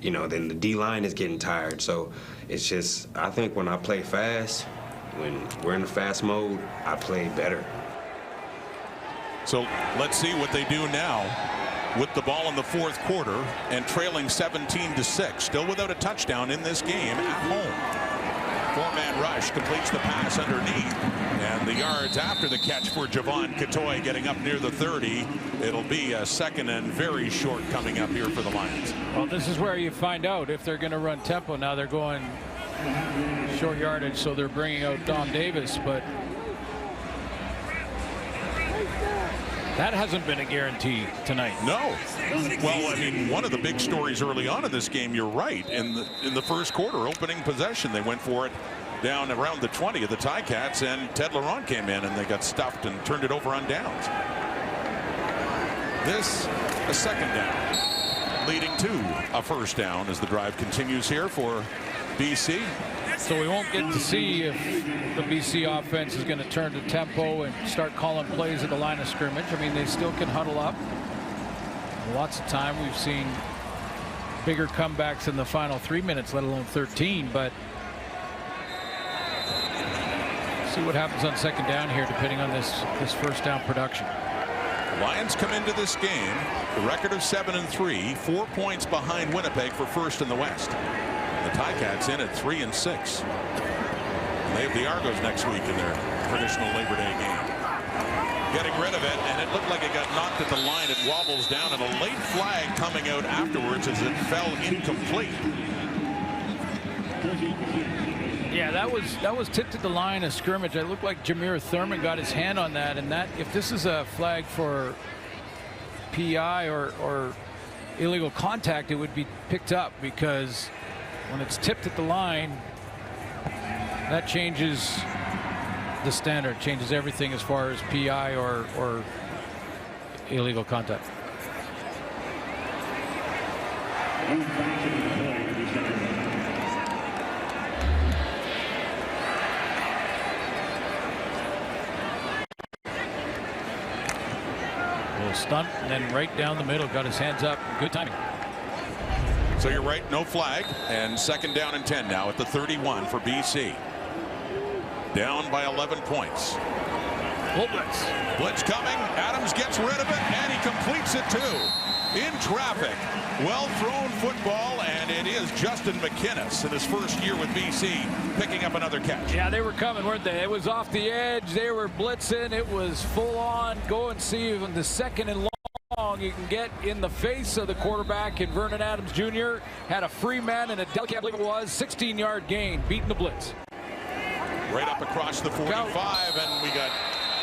you know, then the D-line is getting tired. So it's just, I think when I play fast, when we're in the fast mode, I play better. So let's see what they do now with the ball in the fourth quarter and trailing 17-6. Still without a touchdown in this game at home. 4-man rush completes the pass underneath, and the yards after the catch for Javon Katoy getting up near the 30. It'll be a second and very short coming up here for the Lions. Well, this is where you find out if they're going to run tempo. Now they're going short yardage, so they're bringing out Dom Davis, but that hasn't been a guarantee tonight. No. Well, I mean, one of the big stories early on in this game, you're right, in the first quarter, opening possession, they went for it down around the 20 of the Ticats, and Ted Laurent came in and they got stuffed and turned it over on downs. This, a second down, leading to a first down as the drive continues here for BC. So we won't get to see if the BC offense is going to turn to tempo and start calling plays at the line of scrimmage. I mean, they still can huddle up. Lots of time. We've seen bigger comebacks in the final 3 minutes, let alone 13. But See what happens on second down here, depending on this first down production. Lions come into this game, the record of 7-3, 4 points behind Winnipeg for first in the West. The Ticats in at 3-6. And they have the Argos next week in their traditional Labor Day game. Getting rid of it, and it looked like it got knocked at the line. It wobbles down, and a late flag coming out afterwards as it fell incomplete. Yeah, that was tipped at the line of scrimmage. It looked like Jameer Thurman got his hand on that, and that if this is a flag for PI or illegal contact, it would be picked up, because when it's tipped at the line, that changes the standard, changes everything as far as PI or illegal contact. Little stunt, and then right down the middle, got his hands up. Good timing. So you're right, no flag, and second down and 10 now at the 31 for BC. Down by 11 points. Blitz. Blitz coming. Adams gets rid of it, and he completes it too. In traffic. Well thrown football, and it is Justin McInnes in his first year with BC picking up another catch. Yeah, they were coming, weren't they? It was off the edge. They were blitzing. It was full on. Go and see if the second and long you can get in the face of the quarterback, and Vernon Adams Jr. had a free man and a Adeleke, I believe it was, 16-yard gain, beating the blitz. Right up across the 45, and we got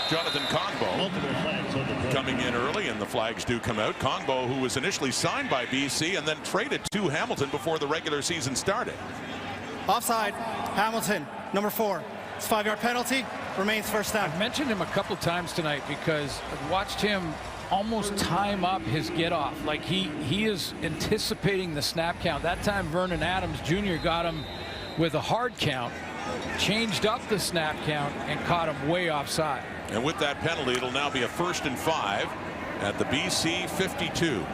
Jonathan Kongbo coming in early, and the flags do come out. Kongbo, who was initially signed by BC and then traded to Hamilton before the regular season started. Offside, Hamilton, number 4. It's a 5-yard penalty, remains first down. I've mentioned him a couple times tonight because I've watched him almost time up his get off. Like he is anticipating the snap count. That time Vernon Adams Jr. got him with a hard count, changed up the snap count, and caught him way offside. And with that penalty, it'll now be a 1st and 5 at the BC 52.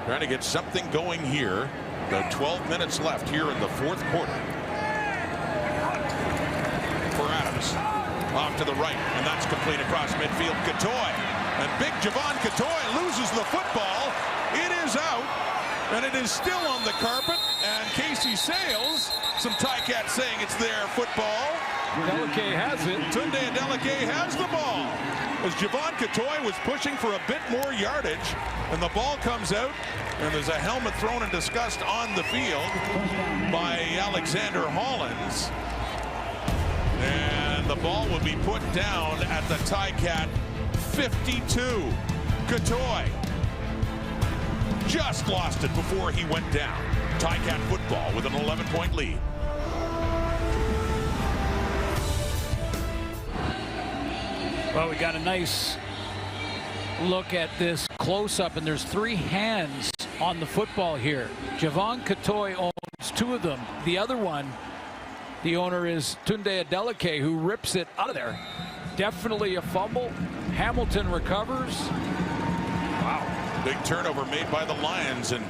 Trying to get something going here. About 12 minutes left here in the fourth quarter. For Adams. Off to the right, and that's complete across midfield. Catoy. And big Javon Catoy loses the football. It is out, and it is still on the carpet. And Casey Sales, some Ticats saying it's their football. Adeleke has it. Tunde Adeleke has the ball. As Javon Catoy was pushing for a bit more yardage, and the ball comes out, and there's a helmet thrown in disgust on the field by Alexander Hollins. And the ball will be put down at the Ticat 52. Catoy just lost it before he went down. Ticat football with an 11-point lead. Well, we got a nice look at this close-up, and there's 3 hands on the football here. Javon Catoy owns 2 of them. The other one, the owner is Tunde Adeleke, who rips it out of there. Definitely a fumble. Hamilton recovers. Wow. Big turnover made by the Lions, and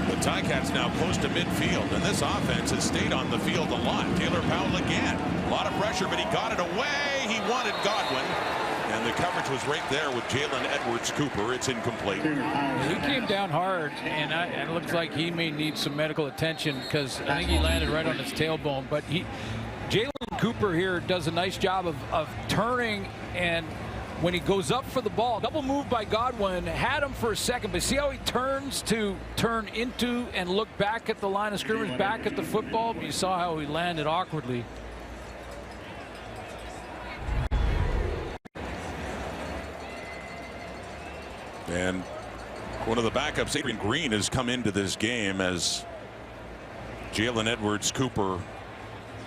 the Ticats now close to midfield, and this offense has stayed on the field a lot. Taylor Powell again. A lot of pressure, but he got it away. He wanted Godwin, and the coverage was right there with Jalen Edwards-Cooper. It's incomplete. He came down hard, and it looks like he may need some medical attention, because I think he landed right on his tailbone. But Jalen Cooper here does a nice job of turning, and when he goes up for the ball, double move by Godwin, had him for a second, but see how he turns to turn into and look back at the line of scrimmage, back at the football? You saw how he landed awkwardly. And one of the backups, Adrian Green, has come into this game as Jalen Edwards-Cooper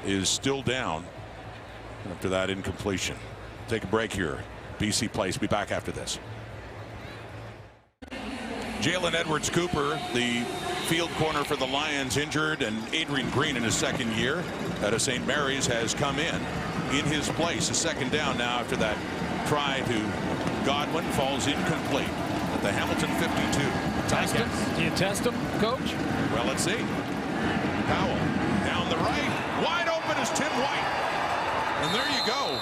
is still down after that incompletion. Take a break here. BC Place. Be back after this. Jalen Edwards-Cooper, the field corner for the Lions, injured, and Adrian Green in his second year out of St. Mary's has come in his place. A second down now after that try to Godwin falls incomplete at the Hamilton 52. Do you test him, Coach? Well, let's see. Powell down the right. Wide open is Tim White. And there you go.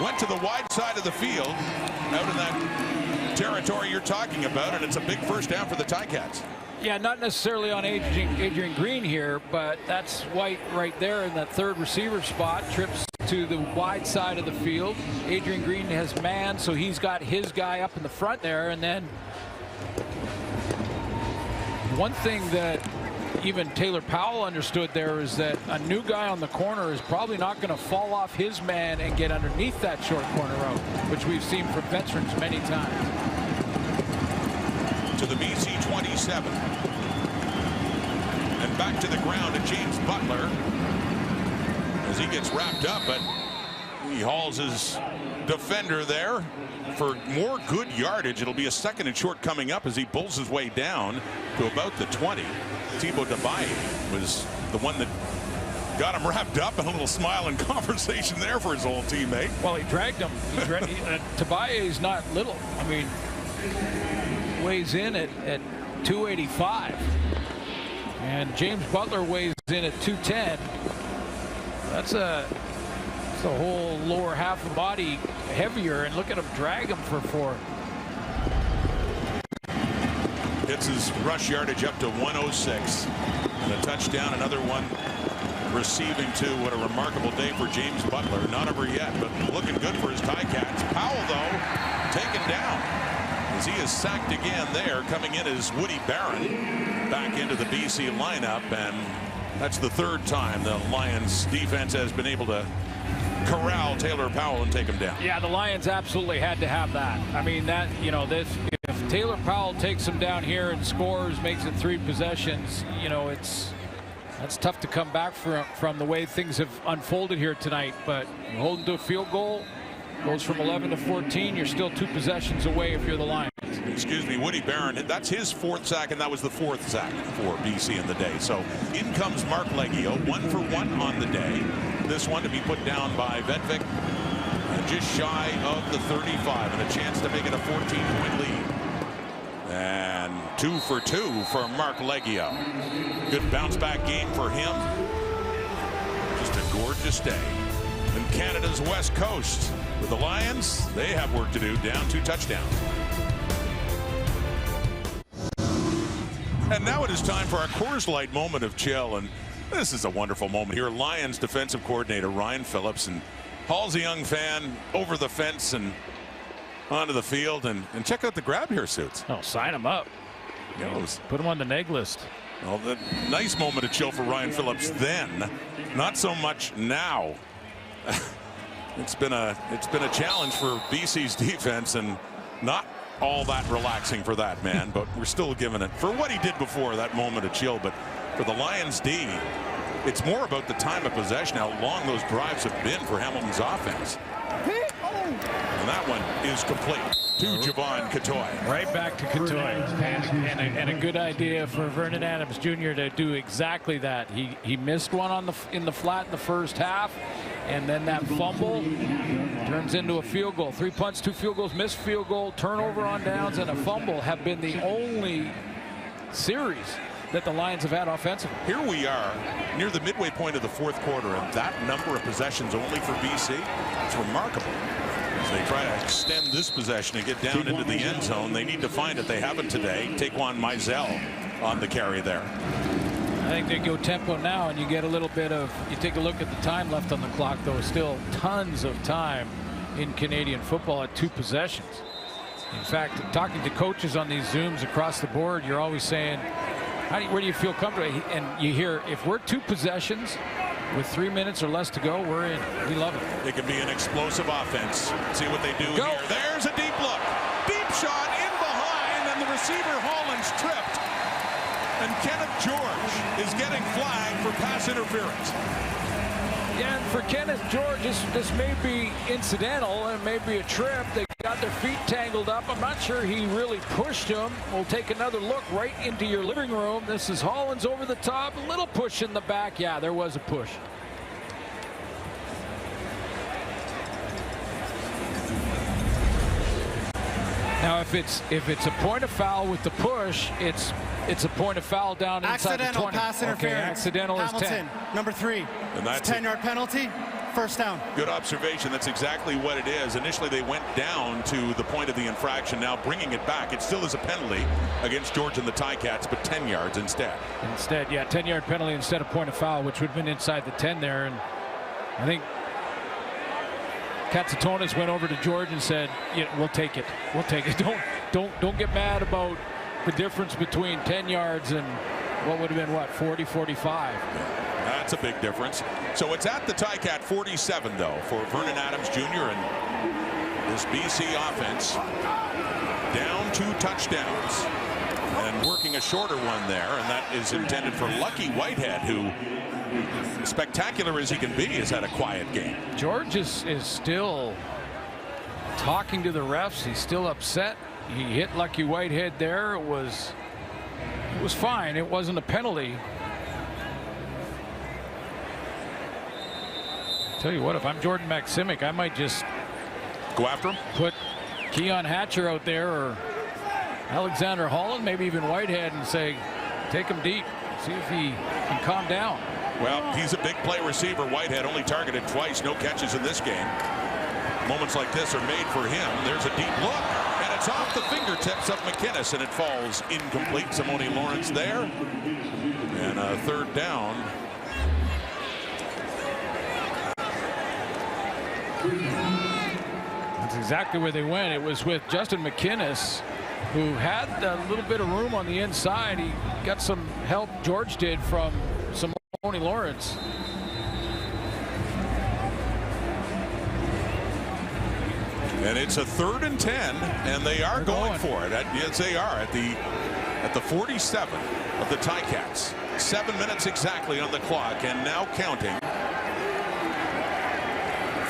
Went to the wide side of the field, out in that territory you're talking about, and it's a big first down for the Ticats. Yeah, not necessarily on Adrian Green here, but that's White right there in that third receiver spot. Trips to the wide side of the field. Adrian Green has man, so he's got his guy up in the front there. And then one thing that even Taylor Powell understood there is that a new guy on the corner is probably not going to fall off his man and get underneath that short corner route, which we've seen from veterans many times. To the BC 27. And back to the ground to James Butler as he gets wrapped up, but he hauls his defender there for more good yardage. It'll be a second and short coming up as he pulls his way down to about the 20. Thibaut Dabaye was the one that got him wrapped up, and a little smile and conversation there for his old teammate. Well, he dragged him. Dabaye is not little. I mean, weighs in at 285. And James Butler weighs in at 210. That's a whole lower half of the body heavier, and look at him drag him for 4. Gets his rush yardage up to 106. And a touchdown, another one receiving to. What a remarkable day for James Butler. Not over yet, but looking good for his Ticats. Powell, though, taken down as he is sacked again there. Coming in is Woody Barron back into the BC lineup, and that's the third time the Lions defense has been able to corral Taylor Powell and take him down. Yeah, the Lions absolutely had to have that. I mean, that, you know, if Taylor Powell takes him down here and scores, makes it 3 possessions, you know, that's tough to come back from the way things have unfolded here tonight. But you hold him to a field goal, goes from 11 to 14. You're still 2 possessions away if you're the Lions. Excuse me, Woody Barron, that's his 4th sack, and that was the 4th sack for BC in the day. So in comes Mark Leggio, 1 for 1 on the day. This one to be put down by Vedvik, just shy of the 35, and a chance to make it a 14-point lead. And 2 for 2 for Mark Leggio. Good bounce back game for him. Just a gorgeous day in Canada's West Coast. With the Lions, they have work to do, down 2 touchdowns. And now it is time for our Coors Light moment of chill, and this is a wonderful moment here. Lions defensive coordinator Ryan Phillips and hauls a young fan over the fence and onto the field, and check out the grab here suits. Oh, sign him up. Put him on the neg list. Well, the nice moment of chill for Ryan Phillips then, not so much now. It's been a challenge for BC's defense, and not all that relaxing for that man, but we're still giving it for what he did before, that moment of chill. But for the Lions D, it's more about the time of possession, how long those drives have been for Hamilton's offense. And that one is complete to Javon Catoy. Right back to Catoy. And a good idea for Vernon Adams Jr. to do exactly that. He missed one in the flat in the first half, and then that fumble turns into a field goal. 3 punts, 2 field goals, missed field goal, turnover on downs, and a fumble have been the only series that the Lions have had offensively. Here we are near the midway point of the 4th quarter, and that number of possessions only for BC, it's remarkable. As they try to extend this possession and get down into the end zone, they need to find it. They haven't today. Taquan Mizell on the carry there. I think they go tempo now, and you get a little bit of, you take a look at the time left on the clock, though. Still tons of time in Canadian football at 2 possessions. In fact, talking to coaches on these Zooms across the board, you're always saying, where do you feel comfortable? And you hear, if we're 2 possessions with 3 minutes or less to go, we're in. We love it. It can be an explosive offense. See what they do here. There's a deep look. Deep shot in behind, and the receiver Holland's tripped. And Kenneth George is getting flagged for pass interference. Yeah, and for Kenneth George, this may be incidental, and may be a trip. They got their feet tangled up. I'm not sure he really pushed him. We'll take another look right into your living room. This is Hollins over the top. A little push in the back. Yeah, there was a push. Now, if it's a point of foul with the push, it's a point of foul down inside the 20. Accidental pass interference. Okay, accidental Hamilton, is 10. number 3. And that's 10-yard penalty. first down. Good observation. That's exactly what it is. Initially, they went down to the point of the infraction. Now bringing it back. It still is a penalty against Georgia and the Ticats, but 10 yards instead. Instead, yeah, 10-yard penalty instead of point of foul, which would have been inside the 10 there. And I think Katsatonis went over to George and said, yeah, we'll take it. We'll take it. Don't get mad about the difference between 10 yards and what would have been, what, 40, 45. That's a big difference. So it's at the Ticat 47, though, for Vernon Adams Jr. and this BC offense down 2 touchdowns and working a shorter one there, and that is intended for Lucky Whitehead, who, spectacular as he can be, has had a quiet game. George is still talking to the refs. He's still upset. He hit Lucky Whitehead there. It was fine. It wasn't a penalty. Tell you what, if I'm Jordan Maximic, I might just go after him. Put Keon Hatcher out there, or Alexander Holland, maybe even Whitehead, and say, take him deep. See if he can calm down. Well, he's a big play receiver. Whitehead only targeted twice, no catches in this game. Moments like this are made for him. There's a deep look, and it's off the fingertips of McInnes, and it falls incomplete. Simone Lawrence there, and a third down. That's exactly where they went. It was with Justin McInnes, who had a little bit of room on the inside. He got some help, George did, from Simone Lawrence. And it's a 3rd and 10, and they are going for it. Yes, they are at the 47 of the Ticats. 7 minutes exactly on the clock, and now counting.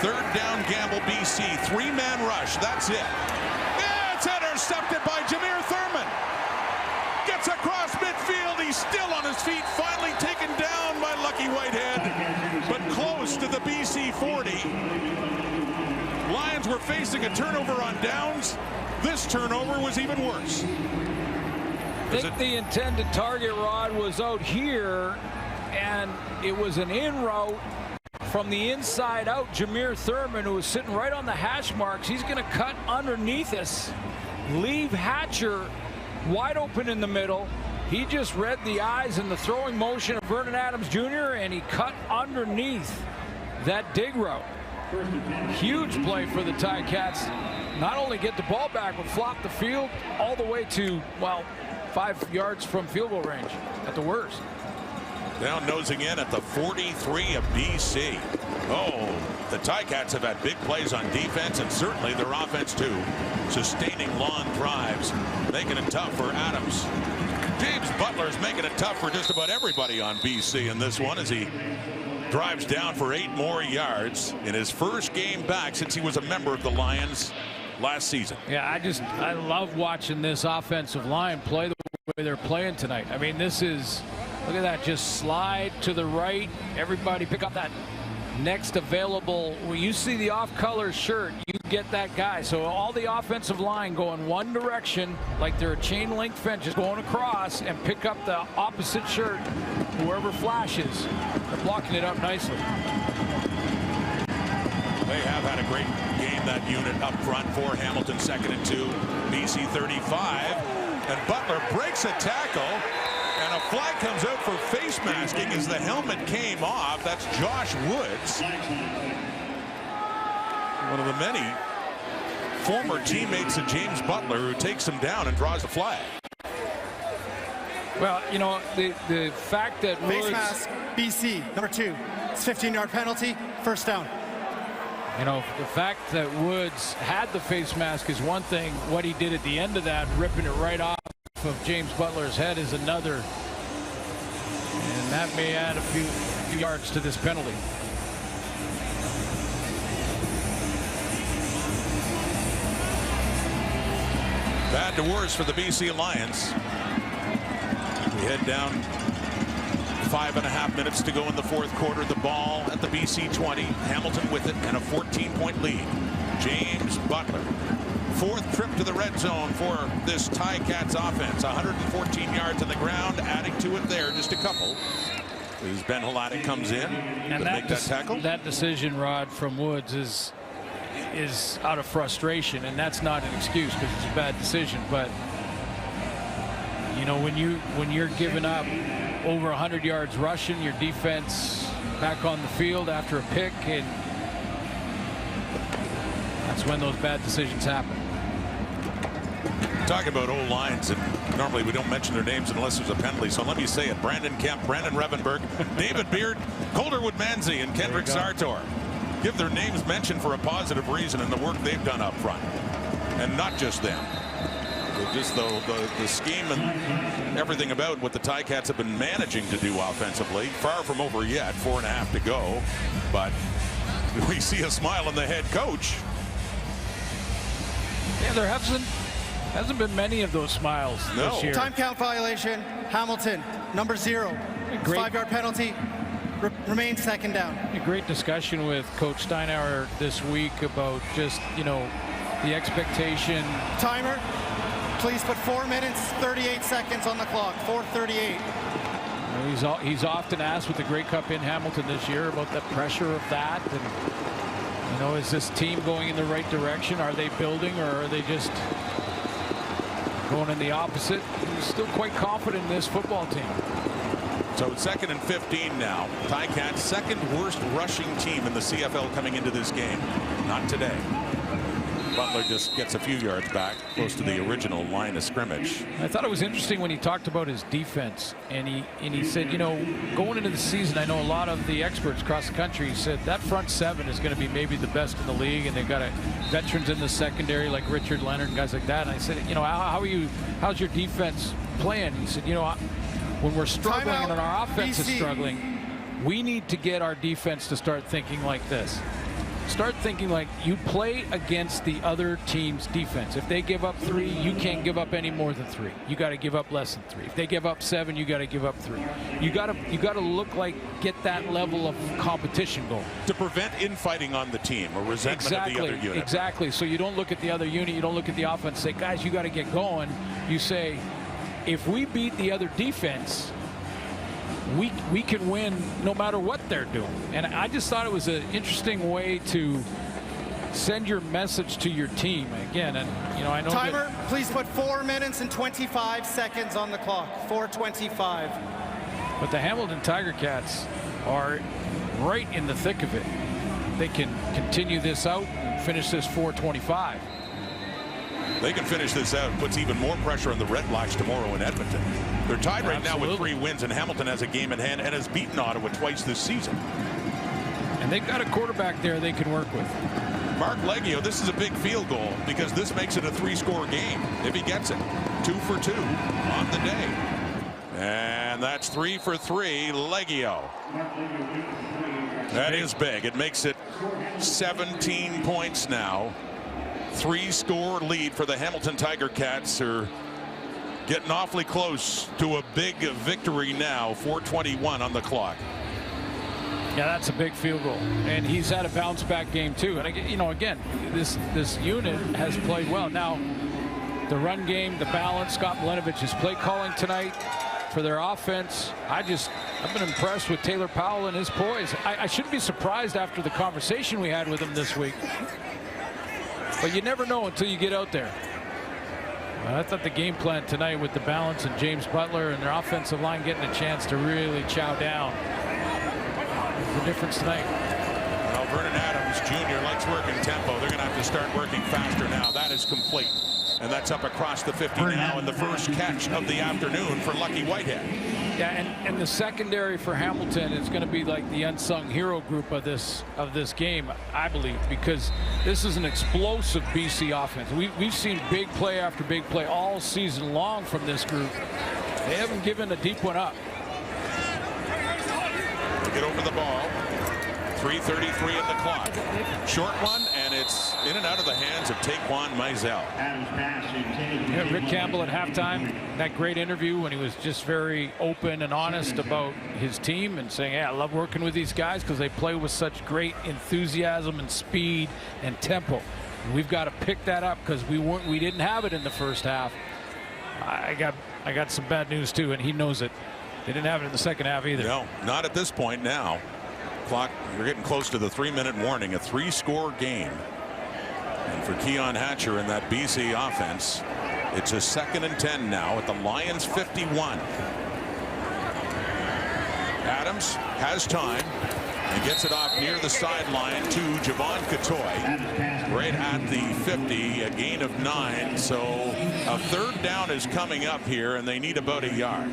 3rd down, Gamble, BC. 3-man rush. That's it. Yeah, it's intercepted by Jameer Thurman. Gets across midfield. He's still on his feet. Finally taken down by Lucky Whitehead, but close to the BC 40. Lions were facing a turnover on downs. This turnover was even worse. I think the intended target, Rod, was out here, and it was an in route from the inside out. Jameer Thurman, who was sitting right on the hash marks, he's going to cut underneath us, leave Hatcher wide open in the middle. He just read the eyes and the throwing motion of Vernon Adams Jr., and he cut underneath that dig route. Huge play for the Ticats. Not only get the ball back, but flop the field all the way to, well, 5 yards from field goal range at the worst. Down nosing in at the 43 of BC. Oh, the Ticats have had big plays on defense, and certainly their offense too. Sustaining long drives, making it tough for Adams. James Butler is making it tough for just about everybody on BC in this one as he drives down for 8 more yards in his first game back since he was a member of the Lions last season. Yeah, I love watching this offensive line play the way they're playing tonight. I mean, this is, look at that, just slide to the right. Everybody pick up that next available. When you see the off-color shirt, you get that guy. So all the offensive line going one direction, like they're a chain link fence, just going across, and pick up the opposite shirt, whoever flashes. They're blocking it up nicely. They have had a great game, that unit up front for Hamilton. 2nd and 2, BC 35, and Butler breaks a tackle, and a flag comes out for face masking as the helmet came off. That's Josh Woods, one of the many former teammates of James Butler, who takes him down and draws the flag. Well, you know, the fact that Woods, face mask, BC, number 2. It's 15-yard penalty, first down. You know, the fact that Woods had the face mask is one thing. What he did at the end of that, ripping it right off of James Butler's head, is another. And that may add a few yards to this penalty. Bad to worse for the BC Lions. We head down 5.5 minutes to go in the 4th quarter. The ball at the BC 20. Hamilton with it and a 14-point lead. James Butler. 4th trip to the red zone for this Ticats offense. 114 yards on the ground, adding to it there just a couple. as Ben Haladic comes in to make that tackle. That decision, Rod, from Woods is out of frustration, and that's not an excuse because it's a bad decision. But you know, when you're giving up over 100 yards rushing, your defense back on the field after a pick, and that's when those bad decisions happen. Talking about O-lines, and normally we don't mention their names unless there's a penalty, so let me say it. Brandon Kemp, Brandon Revenberg, David Beard, Calderwood Manzi, and Kendrick Sartor. Give their names mentioned for a positive reason in the work they've done up front. And not just them. Just the scheme and everything about what the Ticats have been managing to do offensively. Far from over yet, 4.5 to go. But we see a smile on the head coach. Yeah, there hasn't been many of those smiles this year. Time count violation. Hamilton, number 0. 5-yard penalty. Remains second down. A great discussion with Coach Steinauer this week about just, you know, the expectation. Timer. Please put 4 minutes, 38 seconds on the clock. 4:38. You know, he's often asked with the Grey Cup in Hamilton this year about the pressure of that. And, you know, is this team going in the right direction? Are they building, or are they just going in the opposite? He's still quite confident in this football team. So it's 2nd and 15 now. Ticats second worst rushing team in the CFL coming into this game. Not today. Butler just gets a few yards back, close to the original line of scrimmage. I thought it was interesting when he talked about his defense, and he said, you know, going into the season, I know a lot of the experts across the country said that front 7 is going to be maybe the best in the league, and they've got veterans in the secondary like Richard Leonard and guys like that. And I said, you know, how's your defense playing? He said, you know, when we're struggling and our offense is struggling, we need to get our defense to start thinking like this. Start thinking like you play against the other team's defense. If they give up 3, you can't give up any more than 3. You got to give up less than 3. If they give up 7, you got to give up 3. You got to look like get that level of competition going to prevent infighting on the team or resentment of the other unit. Exactly. So you don't look at the other unit. You don't look at the offense. Say, guys, you got to get going. You say, if we beat the other defense, we can win no matter what they're doing. And I just thought it was an interesting way to send your message to your team again. And you know, I know timer, please put 4 minutes and 25 seconds on the clock. 4:25. But the Hamilton Tiger Cats are right in the thick of it. They can continue this out and finish this 4:25. They can finish this out. Puts even more pressure on the Red Blacks tomorrow in Edmonton. They're tied right now with 3 wins, and Hamilton has a game in hand and has beaten Ottawa twice this season. And they've got a quarterback there they can work with. Mark Leggio, this is a big field goal because this makes it a 3-score game if he gets it. 2 for 2 on the day. And that's 3 for 3, Leggio. That is big. It makes it 17 points now. 3-score lead for the Hamilton Tiger Cats, are getting awfully close to a big victory now. 4:21 on the clock. Yeah, that's a big field goal, and he's had a bounce back game too. And you know, again, this unit has played well. Now, the run game, the balance. Scott Milinovich's play calling tonight for their offense. I've been impressed with Taylor Powell and his poise. I shouldn't be surprised after the conversation we had with him this week. But you never know until you get out there. I thought the game plan tonight with the balance and James Butler and their offensive line getting a chance to really chow down. The difference tonight. Well, Vernon Adams Jr. likes working tempo. They're going to have to start working faster now. That is complete. And that's up across the 50 now, and the first catch of the afternoon for Lucky Whitehead. Yeah, and the secondary for Hamilton is going to be like the unsung hero group of this game, I believe, because this is an explosive BC offense. We've seen big play after big play all season long from this group. They haven't given a deep one up. To get over the ball. 3:33 at the clock. Short one, and it's in and out of the hands of Taquan Mizell. Yeah, Rick Campbell at halftime, that great interview when he was just very open and honest about his team and saying, yeah, I love working with these guys because they play with such great enthusiasm and speed and tempo. And we've got to pick that up because we didn't have it in the first half. I got some bad news too, and he knows it. They didn't have it in the second half either. No, not at this point now. Clock, we're getting close to the 3-minute warning, a 3-score game. And for Keon Hatcher in that BC offense, it's a 2nd and 10 now at the Lions 51. Adams has time and gets it off near the sideline to Javon Catoy right at the 50, a gain of 9. So a 3rd down is coming up here, and they need about a yard.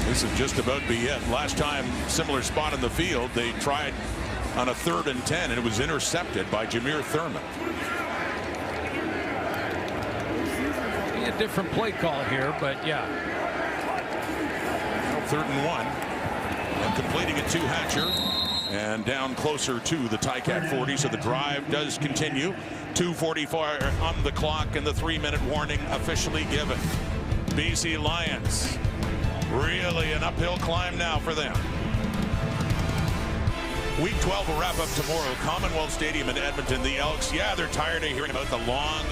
This would just about be it. Last time, similar spot in the field, they tried on a 3rd and 10, and it was intercepted by Jameer Thurman. A different play call here, but yeah. 3rd and 1, and completing it to Hatcher, and down closer to the Ticat 40. So the drive does continue. 2:44 on the clock, and the 3-minute warning officially given. BC Lions, really an uphill climb now for them. Week 12 will wrap up tomorrow. Commonwealth Stadium in Edmonton. The Elks, yeah, they're tired of hearing about the long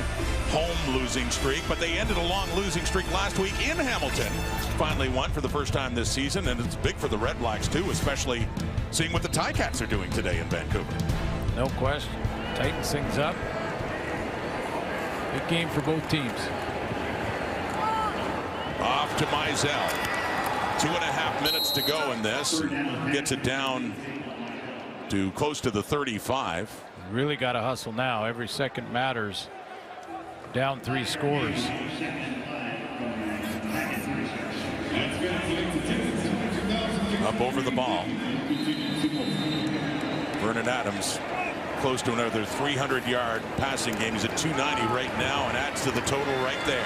home losing streak, but they ended a long losing streak last week in Hamilton. Finally won for the first time this season, and it's big for the Red Blacks too, especially seeing what the Ticats are doing today in Vancouver. No question. Tightens things up. Big game for both teams. Off to Mizell. 2.5 minutes to go in this. Gets it down to close to the 35. Really got to hustle now. Every second matters. Down 3 scores. Up over the ball. Vernon Adams close to another 300-yard passing game. He's at 290 right now and adds to the total right there.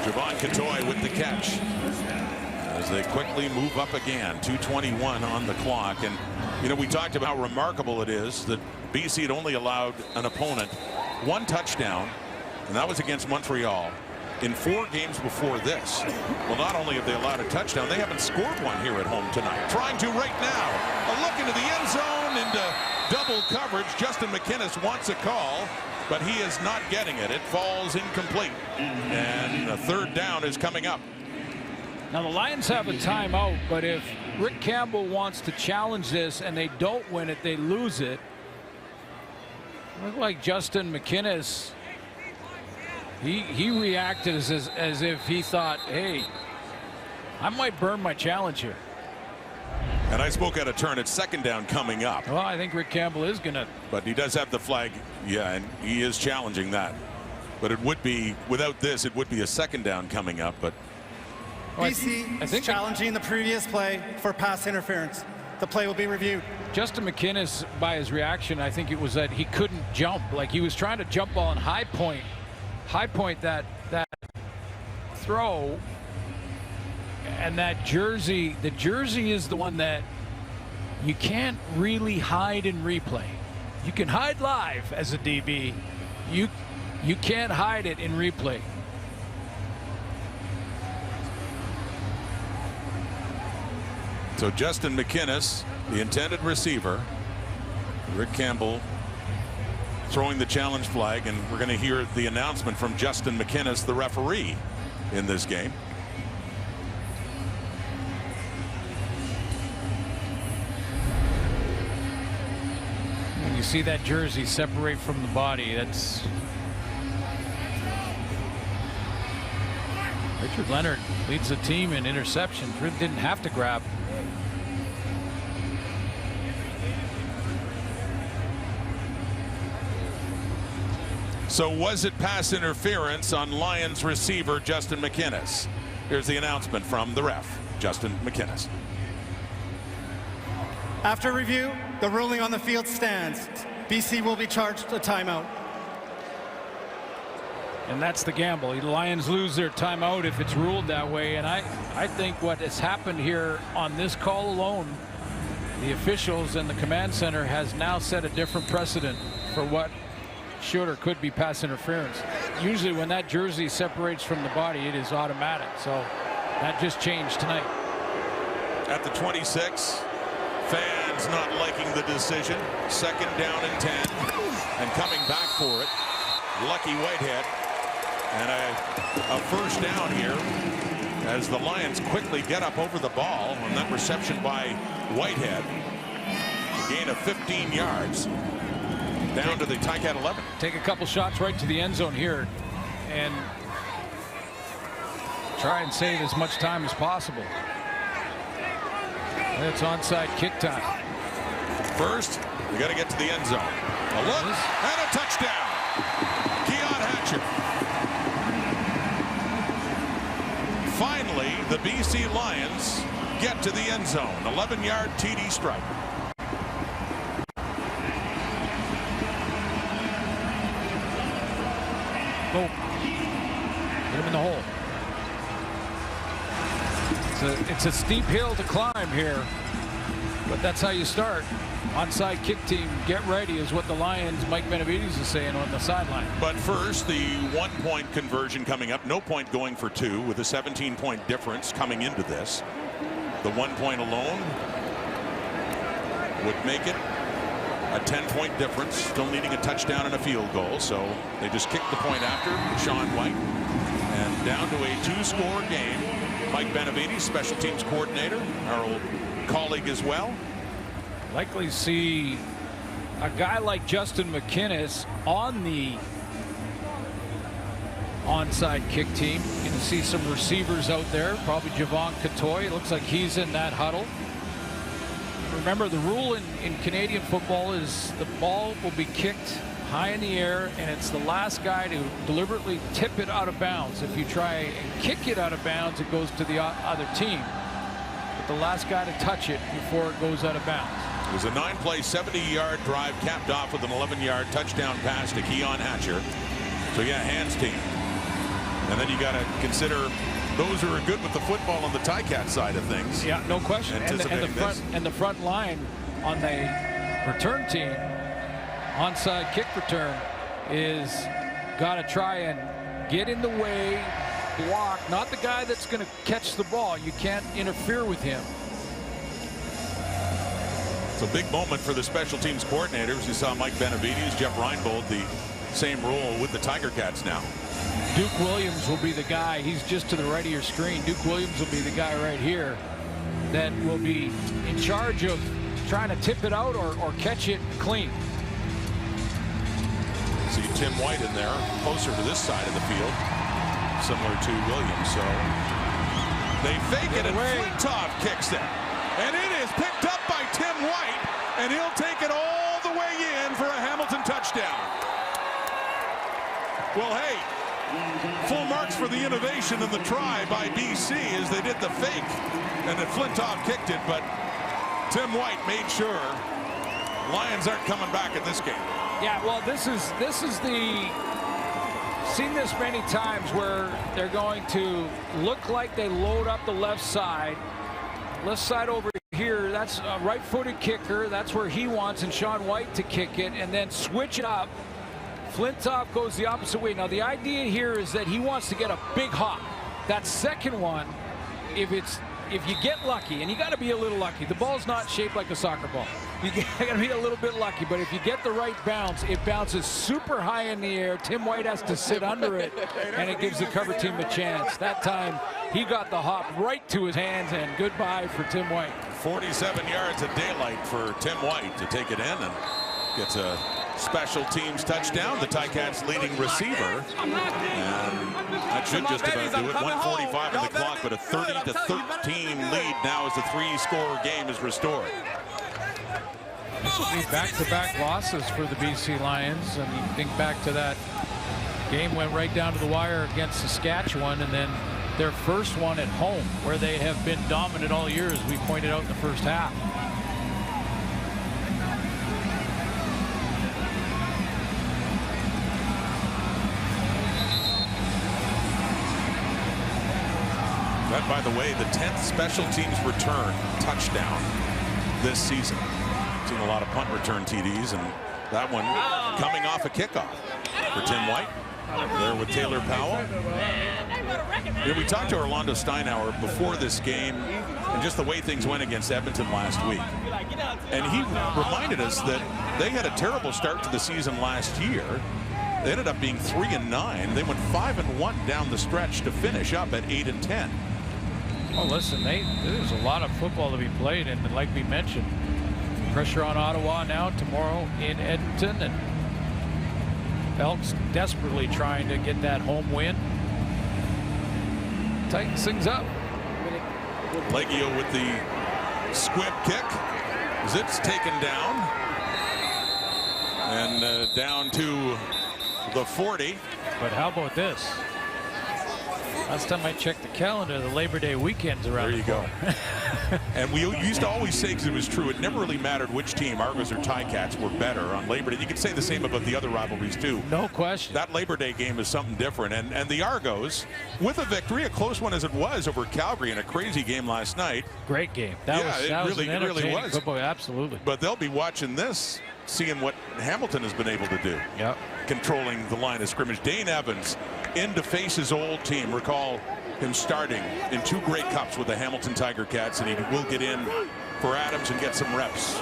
Javon Catoy with the catch as they quickly move up again. 2:21 on the clock. And you know, we talked about how remarkable it is that BC had only allowed an opponent 1 touchdown, and that was against Montreal in 4 games before this. Well, not only have they allowed a touchdown, they haven't scored one here at home tonight. Trying to right now. A look into the end zone, into double coverage. Justin McInnes wants a call, but he is not getting it. It falls incomplete, and a 3rd down is coming up. Now the Lions have a timeout, but if Rick Campbell wants to challenge this and they don't win it, they lose it. Looked like Justin McInnes, he reacted as if he thought, hey, I might burn my challenge here. And I spoke out of turn. It's 2nd down coming up. Well, I think Rick Campbell is going to. But he does have the flag. Yeah, and he is challenging that. But it would be, without this, it would be a 2nd down coming up. But BC is challenging the previous play for pass interference. The play will be reviewed. Justin McInnes, by his reaction, I think it was that he couldn't jump. Like he was trying to jump ball and high point that throw. And that jersey, the jersey is the one that you can't really hide in replay. You can hide live as a DB. You can't hide it in replay. so Justin McInnes, the intended receiver, Rick Campbell throwing the challenge flag, and we're going to hear the announcement from Justin McInnes, the referee in this game. You see that jersey separate from the body. That's Richard Leonard leads the team in interceptions. Didn't have to grab. So was it pass interference on Lions receiver Justin McInnes? Here's the announcement from the ref, Justin McInnes. After review, the ruling on the field stands. BC will be charged a timeout. And that's the gamble. The Lions lose their timeout if it's ruled that way. And I think what has happened here on this call alone, the officials and the command center has now set a different precedent for what should or could be pass interference. Usually when that jersey separates from the body, it is automatic. So that just changed tonight. at the 26. Fans not liking the decision. 2nd down and 10. And coming back for it. Lucky Whitehead. And a first down here as the Lions quickly get up over the ball on that reception by Whitehead. A gain of 15 yards. Down to the Ticat 11. Take a couple shots right to the end zone here and try and save as much time as possible. It's onside kick time. First, we got to get to the end zone. A look and a touchdown. Keon Hatcher. Finally, the BC Lions get to the end zone. 11-yard TD strike. Oh, get him in the hole. It's a steep hill to climb here, but that's how you start. Onside kick team, get ready is what the Lions' Mike Benavides is saying on the sideline. But first, the 1-point conversion coming up. No point going for 2 with a 17-point difference coming into this. The 1 point alone would make it a 10-point difference, still needing a touchdown and a field goal. So they just kicked the point after Sean White. And down to a 2-score game. Mike Benavides, special teams coordinator, our old colleague as well. Likely see a guy like Justin McInnes on the onside kick team. You're going to see some receivers out there, probably Javon Catoy. It looks like he's in that huddle. Remember, the rule in Canadian football is the ball will be kicked high in the air, and it's the last guy to deliberately tip it out of bounds. If you try and kick it out of bounds, it goes to the other team. But the last guy to touch it before it goes out of bounds. It was a 9-play, 70-yard drive capped off with an 11-yard touchdown pass to Keon Hatcher. So yeah, hands team. And then you got to consider those who are good with the football on the Ticat side of things. Yeah, no question. And the front line on the return team, onside kick return, is got to try and get in the way, block, not the guy that's going to catch the ball. You can't interfere with him. It's a big moment for the special teams coordinators. You saw Mike Benavides, Jeff Reinbold, the same role with the Tiger Cats now. Duke Williams will be the guy. He's just to the right of your screen. Duke Williams will be the guy right here that will be in charge of trying to tip it out or catch it clean. See Tim White in there, closer to this side of the field, similar to Williams. So they fake it, and Flintoff kicks it. And it is picked up by Tim White, and he'll take it all the way in for a Hamilton touchdown. Well, hey, full marks for the innovation and the try by BC as they did the fake, and then Flintoff kicked it, but Tim White made sure Lions aren't coming back in this game. Yeah, well, this is the seen this many times where they're going to look like they load up the left side over here. That's a right-footed kicker. That's where he wants and Sean White to kick it, and then switch it up. Flintoff goes the opposite way. Now the idea here is that he wants to get a big hop. That second one, if you get lucky, and you got to be a little lucky. The ball's not shaped like a soccer ball. You got to be a little bit lucky, but if you get the right bounce, it bounces super high in the air. Tim White has to sit under it, and it gives the cover team a chance. That time, he got the hop right to his hands, and goodbye for Tim White. 47 yards of daylight for Tim White to take it in, and gets a special teams touchdown. The Ticats leading receiver, and that should just about do it. 1:45 on the clock, but a 30-13 lead now as the 3-score game is restored. This will be back-to-back losses for the BC Lions. And you think back to that game, went right down to the wire against Saskatchewan, and then their first one at home, where they have been dominant all year, as we pointed out in the first half. That, by the way, the 10th special teams return touchdown this season. Seen a lot of punt return TDs, and that one coming off a kickoff for Tim White. there with Taylor Powell. You know, we talked to Orlando Steinauer before this game and just the way things went against Edmonton last week. And he reminded us that they had a terrible start to the season last year. They ended up being 3-9. They went 5-1 down the stretch to finish up at 8-10. Well, listen, there's a lot of football to be played, and like we mentioned, pressure on Ottawa now tomorrow in Edmonton, and Elks desperately trying to get that home win. Tightens things up. Leggio with the squib kick. Zip's taken down. And down to the 40. But how about this? Last time I checked the calendar, the Labor Day weekend's around. There you go. And we used to always say, because it was true, it never really mattered which team, Argos or Ticats, were better on Labor Day. You could say the same about the other rivalries too. No question. That Labor Day game is something different. And the Argos, with a victory, a close one as it was over Calgary in a crazy game last night. Great game. That was an entertaining football, absolutely. But they'll be watching this, seeing what Hamilton has been able to do. Yep. Controlling the line of scrimmage. Dane Evans in to face his old team. Recall him starting in 2 Grey Cups with the Hamilton Tiger Cats, and he will get in for Adams and get some reps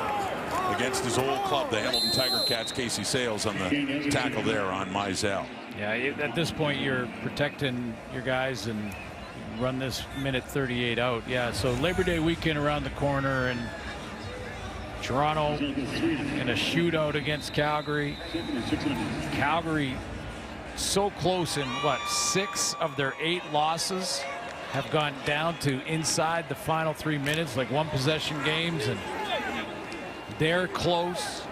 against his old club, the Hamilton Tiger Cats. Casey Sales on the tackle there on Mizell. Yeah, at this point you're protecting your guys and run this minute 38 out. Yeah, so Labor Day weekend around the corner, and Toronto in a shootout against Calgary. Calgary so close in, what, 6 of their 8 losses have gone down to inside the final 3 minutes, like 1-possession games, and they're close.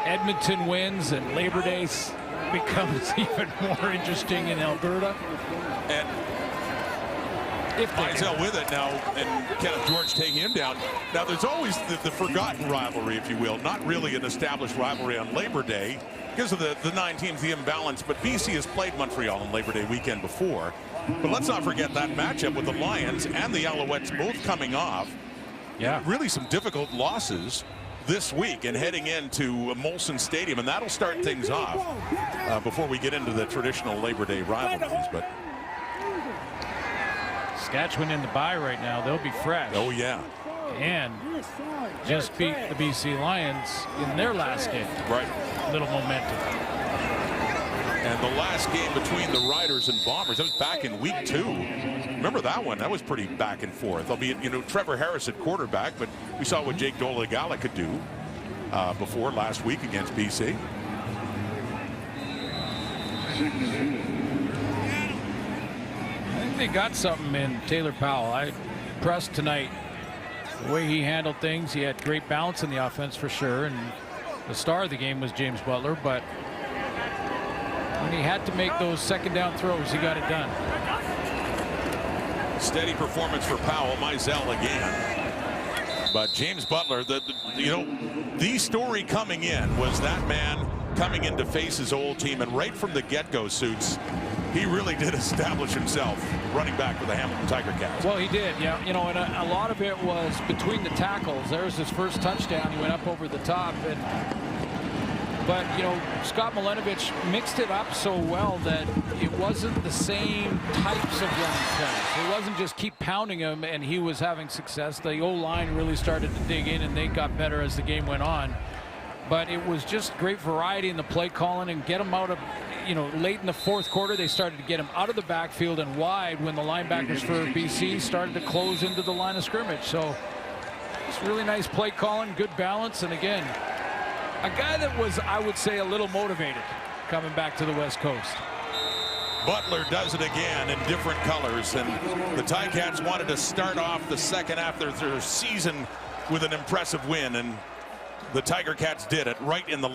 Edmonton wins, and Labor Day becomes even more interesting in Alberta. And Mizell with it now, and Kenneth George taking him down. Now, there's always the forgotten rivalry, if you will. Not really an established rivalry on Labor Day because of the 9 teams, the imbalance. But BC has played Montreal on Labor Day weekend before. But let's not forget that matchup with the Lions and the Alouettes both coming off. Yeah. Really some difficult losses this week and heading into Molson Stadium. And that'll start things off before we get into the traditional Labor Day rivalries. But Saskatchewan in the bye right now. They'll be fresh. Oh, yeah. And just beat the BC Lions in their last game. Right. Little momentum. And the last game between the Riders and Bombers, that was back in week 2. Remember that one? That was pretty back and forth. Albeit, you know, Trevor Harris at quarterback, but we saw what Jake Dolegala could do before last week against BC. I think they got something in Taylor Powell. I impressed tonight. The way he handled things, he had great balance in the offense for sure, and the star of the game was James Butler, but when he had to make those second down throws, he got it done. Steady performance for Powell. Mizell again. But James Butler, the story coming in was that man coming in to face his old team, and right from the get-go, Suits, he really did establish himself running back for the Hamilton Tiger Cats. Well, he did, yeah. You know, and a lot of it was between the tackles. There's his first touchdown. He went up over the top. But, you know, Scott Milenovich mixed it up so well that it wasn't the same types of run plays. It wasn't just keep pounding him and he was having success. The O-line really started to dig in, and they got better as the game went on. But it was just great variety in the play calling and get him out of, you know, late in the 4th quarter, they started to get him out of the backfield and wide when the linebackers for BC started to close into the line of scrimmage. So it's really nice play calling, good balance, and again, a guy that was, I would say, a little motivated coming back to the West Coast. Butler does it again in different colors, and the Ticats wanted to start off the second half of their season with an impressive win, and the Tiger Cats did it right in the